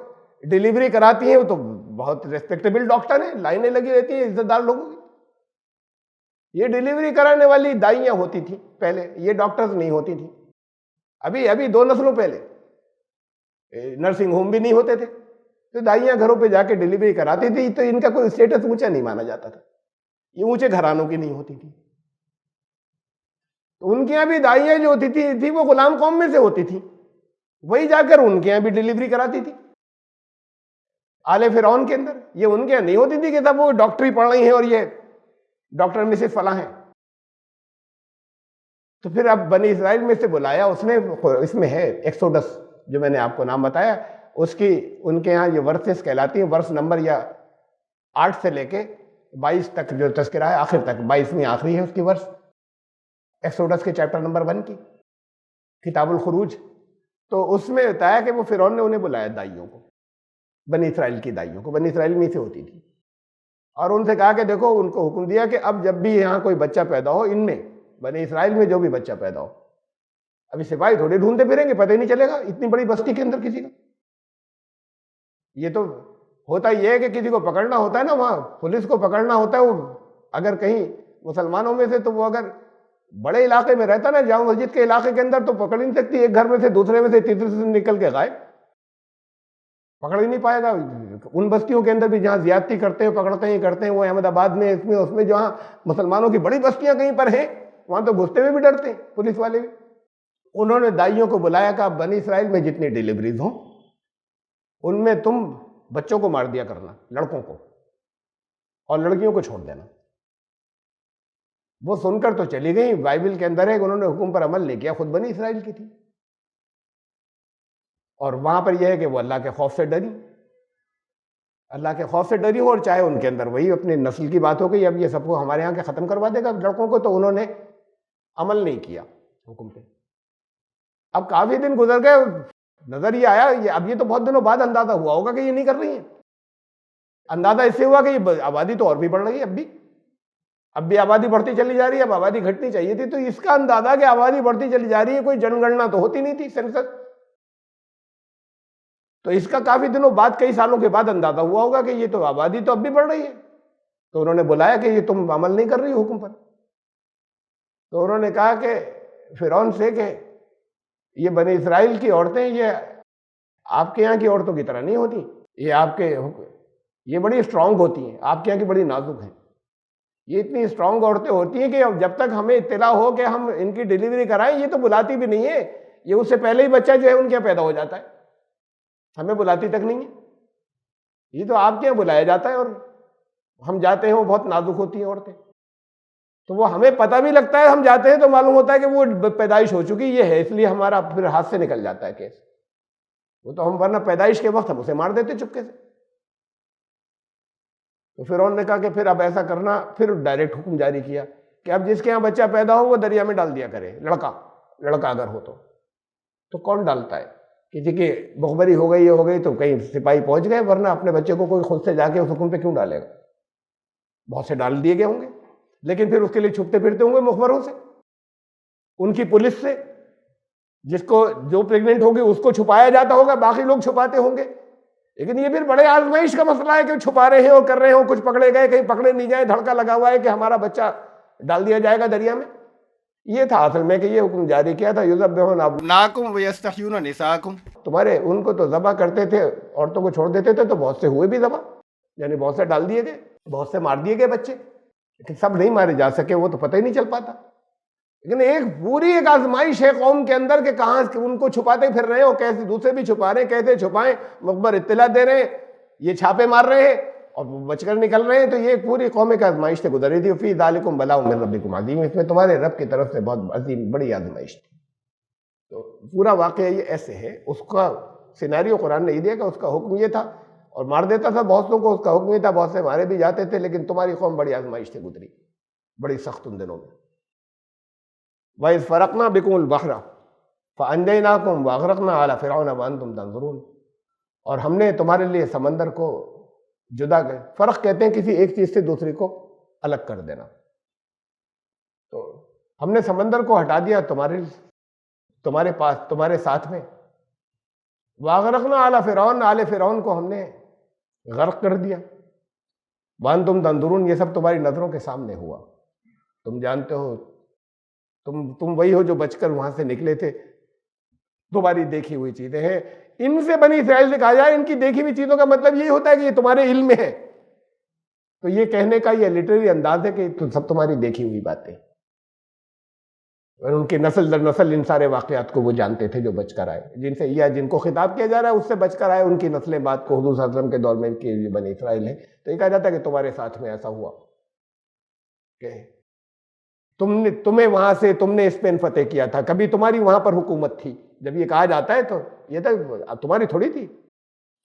ڈیلیوری کراتی ہیں، وہ تو بہت ریسپیکٹیبل ڈاکٹر ہیں، لائنیں لگی رہتی ہیں عزت دار لوگوں کی. یہ ڈیلیوری کرانے والی دائیاں ہوتی تھیں پہلے، یہ ڈاکٹرز نہیں ہوتی تھیں. ابھی 2 نسلوں پہلے نرسنگ ہوم بھی نہیں ہوتے تھے، تو دائیاں گھروں پہ جا کے ڈیلیوری کراتی تھی. تو ان کا کوئی اسٹیٹس اونچا نہیں مانا جاتا تھا، یہ اونچے گھرانوں کی نہیں ہوتی تھی. تو ان کے یہاں بھی دائیاں جو ہوتی تھی وہ غلام قوم میں سے ہوتی تھی، وہی جا کر ان کے یہاں بھی ڈیلیوری کراتی تھی آل فرعون کے اندر. یہ ان کے یہاں نہیں ہوتی تھی کہ تب وہ ڈاکٹری پڑھ رہی ہیں اور یہ ڈاکٹر مسز فلاں ہیں. تو پھر اب بنی اسرائیل میں سے بلایا اس نے، اس میں ہے ایکسوڈس جو میں نے آپ کو نام بتایا، اس کی ان کے ہاں یہ ورسز کہلاتی ہیں. ورس نمبر یا 8 سے لے کے 22 تک جو تذکرہ ہے آخر تک، 22ویں آخری ہے اس کی ورس، ایکسوڈس کے چیپٹر نمبر 1 کی کتاب الخروج. تو اس میں بتایا کہ وہ فرعون نے انہیں بلایا دائیوں کو، بنی اسرائیل کی دائیوں کو، بنی اسرائیل میں سے ہوتی تھی، اور ان سے کہا کہ دیکھو، ان کو حکم دیا کہ اب جب بھی یہاں کوئی بچہ پیدا ہو، ان میں بنی اسرائیل میں جو بھی بچہ پیدا ہو، ابھی سپاہی تھوڑے ڈھونڈتے پھریں گے، پتہ ہی نہیں چلے گا اتنی بڑی بستی کے اندر کسی کا. یہ تو ہوتا یہ ہے کہ کسی کو پکڑنا ہوتا ہے نا، وہاں پولیس کو پکڑنا ہوتا ہے، وہ اگر کہیں مسلمانوں میں سے، تو وہ اگر بڑے علاقے میں رہتا نا، جامع مسجد کے علاقے کے اندر، تو پکڑ ہی نہیں سکتی. ایک گھر میں سے دوسرے میں سے تیسرے سے نکل کے غائب، پکڑ ہی نہیں پائے گا. ان بستیوں کے اندر بھی جہاں زیادتی کرتے ہیں، پکڑتے ہیں وہ احمد آباد میں، اس میں جہاں مسلمانوں کی بڑی بستیاں کہیں پر ہیں، وہاں تو گھستے ہوئے بھی ڈرتے ہیں پولیس والے بھی. انہوں نے دائیوں کو بلایا کہ اب بنی اسرائیل میں جتنی ڈیلیوریز ہوں ان میں تم بچوں کو مار دیا کرنا، لڑکوں کو، اور لڑکیوں کو چھوڑ دینا. وہ سن کر تو چلی گئی. بائبل کے اندر ہے کہ انہوں نے حکم پر عمل نہیں کیا، خود بنی اسرائیل کی تھی. اور وہاں پر یہ ہے کہ وہ اللہ کے خوف سے ڈری، اللہ کے خوف سے ڈری ہو، اور چاہے ان کے اندر وہی اپنی نسل کی بات ہو گئی، اب یہ سب کو ہمارے یہاں کے ختم کروا دے گا لڑکوں کو، تو انہوں نے عمل نہیں کیا حکم پہ. اب کافی دن گزر گئے، نظر یہ آیا، اب یہ تو بہت دنوں بعد اندازہ ہوا ہوگا کہ یہ نہیں کر رہی ہیں. اندازہ اس سے ہوا کہ یہ آبادی تو اور بھی بڑھ رہی ہے، اب بھی آبادی بڑھتی چلی جا رہی ہے، اب آبادی گھٹنی چاہیے تھی. تو اس کا اندازہ کہ آبادی بڑھتی چلی جا رہی ہے، کوئی جن گننا تو ہوتی نہیں تھی، سینسس. تو اس کا کافی دنوں بعد، کئی سالوں کے بعد اندازہ ہوا ہوگا کہ یہ تو آبادی تو اب بھی بڑھ رہی ہے. تو انہوں نے بلایا کہ یہ تم عمل نہیں کر رہی حکم پر. تو انہوں نے کہا کہ فرعون سے کہ یہ بنی اسرائیل کی عورتیں یہ آپ کے یہاں کی عورتوں کی طرح نہیں ہوتی، یہ بڑی اسٹرانگ ہوتی ہیں، آپ کے یہاں کی بڑی نازک ہیں. یہ اتنی اسٹرانگ عورتیں ہوتی ہیں کہ جب تک ہمیں اطلاع ہو کہ ہم ان کی ڈیلیوری کرائیں، یہ تو بلاتی بھی نہیں ہے. یہ اس سے پہلے ہی بچہ جو ہے ان کے یہاں پیدا ہو جاتا ہے، ہمیں بلاتی تک نہیں ہے. یہ تو آپ کے یہاں بلایا جاتا ہے، اور ہم جاتے ہیں، وہ بہت نازک ہوتی ہیں عورتیں. تو وہ ہمیں پتہ بھی لگتا ہے، ہم جاتے ہیں تو معلوم ہوتا ہے کہ وہ پیدائش ہو چکی یہ ہے، اس لیے ہمارا پھر ہاتھ سے نکل جاتا ہے کیس. وہ تو ہم ورنہ پیدائش کے وقت ہم اسے مار دیتے چپکے سے. تو فرعون نے کہا کہ پھر اب ایسا کرنا، پھر ڈائریکٹ حکم جاری کیا کہ اب جس کے یہاں بچہ پیدا ہو وہ دریا میں ڈال دیا کرے، لڑکا اگر ہو تو کون ڈالتا ہے؟ کسی کی مخبری ہو گئی، یہ ہو گئی تو کہیں سپاہی پہنچ گئے، ورنہ اپنے بچے کو کوئی خود سے جا کے اس حکم پہ کیوں ڈالے گا؟ بہت سے ڈال دیے گئے ہوں گے، لیکن پھر اس کے لیے چھپتے پھرتے ہوں گے مخبروں سے، ان کی پولیس سے. جس کو جو پریگننٹ ہوگی اس کو چھپایا جاتا ہوگا، باقی لوگ چھپاتے ہوں گے. لیکن یہ پھر بڑے آزمائش کا مسئلہ ہے کہ چھپا رہے ہیں اور کر رہے ہیں، کچھ پکڑے گئے، کہیں پکڑے نہیں جائیں، دھڑکا لگا ہوا ہے کہ ہمارا بچہ ڈال دیا جائے گا دریا میں. یہ تھا اصل میں کہ یہ حکم جاری کیا تھا، یذبحون ابناءکم ویستحیون نساءکم. تمہارے ان کو تو ذبح کرتے تھے، عورتوں کو چھوڑ دیتے تھے، تو بہت سے ہوئے بھی ذبح، یعنی بہت سے ڈال دیے گئے، بہت سے مار دیے گئے بچے، لیکن سب نہیں مارے جا سکے، وہ تو پتہ ہی نہیں چل پاتا. لیکن ایک آزمائش ہے قوم کے اندر کہ کہاں ان کو چھپاتے پھر رہے ہو، کیسے دوسرے بھی چھپا رہے ہیں، کیسے چھپائیں، مخبر اطلاع دے رہے ہیں، یہ چھاپے مار رہے ہیں اور بچ کر نکل رہے ہیں. تو یہ ایک پوری قوم ایک آزمائش سے گزر رہی تھی. فی ذالکم بلاء من ربکم عظیم، اس میں تمہارے رب کی طرف سے بہت عظیم بڑی آزمائش تھی. تو پورا واقعہ یہ ایسے ہے. اس کا سیناریو قرآن نے یہ دیا کہ اس کا حکم یہ تھا، اور مار دیتا تھا بہت لوگوں کو، اس کا حکم یہ تھا، بہت سے مارے بھی جاتے تھے. لیکن تمہاری قوم بڑی آزمائش سے گزری، بڑی سخت ان دنوں میں. وَإِذْ فَرَقْنَا بِكُمُ الْبَحْرَ فَأَنْجَيْنَاكُمْ وَأَغْرَقْنَا آلَ فِرْعَوْنَ وَأَنْتُمْ تَنظُرُونَ. اور ہم نے تمہارے لیے سمندر کو جدا کر، فرق کہتے ہیں کسی ایک چیز سے دوسری کو الگ کر دینا. تو ہم نے سمندر کو ہٹا دیا تمہارے پاس، تمہارے ساتھ میں. وَأَغْرَقْنَا آلَ فِرْعَوْنَ، آل فرعون کو ہم نے غرق کر دیا. وَأَنْتُمْ تَنْظُرُونَ، یہ سب تمہاری نظروں کے سامنے ہوا. تم جانتے ہو، تم وہی ہو جو بچ کر وہاں سے نکلے تھے. تمہاری دیکھی ہوئی چیزیں ہیں. ان سے بنی اسرائیل سے کہا جائے ان کی دیکھی ہوئی چیزوں کا مطلب یہی ہوتا ہے کہ یہ تمہارے علم میں ہے. تو یہ کہنے کا یہ لٹریری انداز ہے کہ سب تمہاری دیکھی ہوئی باتیں. اور ان کی نسل در نسل ان سارے واقعات کو وہ جانتے تھے جو بچ کر آئے، جن سے یا جن کو خطاب کیا جا رہا ہے اس سے بچ کر آئے، ان کی نسلیں بات کو حضور صلی اللہ علیہ وسلم کے دور میں ان کی بنی اسرائیل ہے. تو یہ کہا جاتا ہے کہ تمہارے ساتھ میں ایسا ہوا کہ تمہیں وہاں سے تم نے اسپین فتح کیا تھا، کبھی تمہاری وہاں پر حکومت تھی. جب یہ کہا جاتا ہے تو یہ تو تمہاری تھوڑی تھی،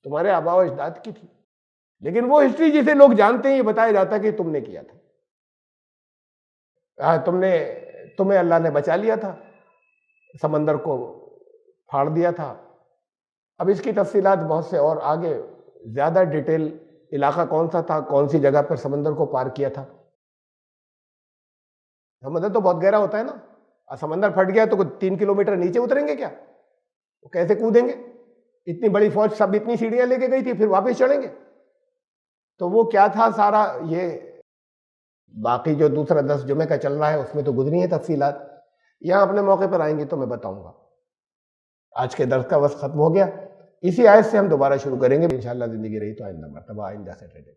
تمہارے آباء و اجداد کی تھی. لیکن وہ ہسٹری جسے لوگ جانتے ہیں یہ بتایا جاتا ہے کہ تم نے کیا تھا. تمہیں اللہ نے بچا لیا تھا، سمندر کو پھاڑ دیا تھا. اب اس کی تفصیلات بہت سے اور آگے زیادہ ڈیٹیل، علاقہ کون سا تھا، کون سی جگہ پر سمندر کو پار کیا تھا. سمندر تو بہت گہرا ہوتا ہے نا. سمندر پھٹ گیا تو 3 کلومیٹر نیچے اتریں گے کیا؟ وہ کیسے کودیں گے؟ اتنی بڑی فوج سب اتنی سیڑھیاں لے کے گئی تھی، پھر واپس چڑھیں گے؟ تو وہ کیا تھا سارا، یہ باقی جو دوسرا 10 جمعے کا چل رہا ہے اس میں تو گزری ہیں تفصیلات. یہاں اپنے موقع پر آئیں گے تو میں بتاؤں گا. آج کے درس کا وقت ختم ہو گیا. اسی آیت سے ہم دوبارہ شروع کریں گے انشاءاللہ، زندگی رہی تو آئندہ مرتبہ، آئندہ سیٹرڈے.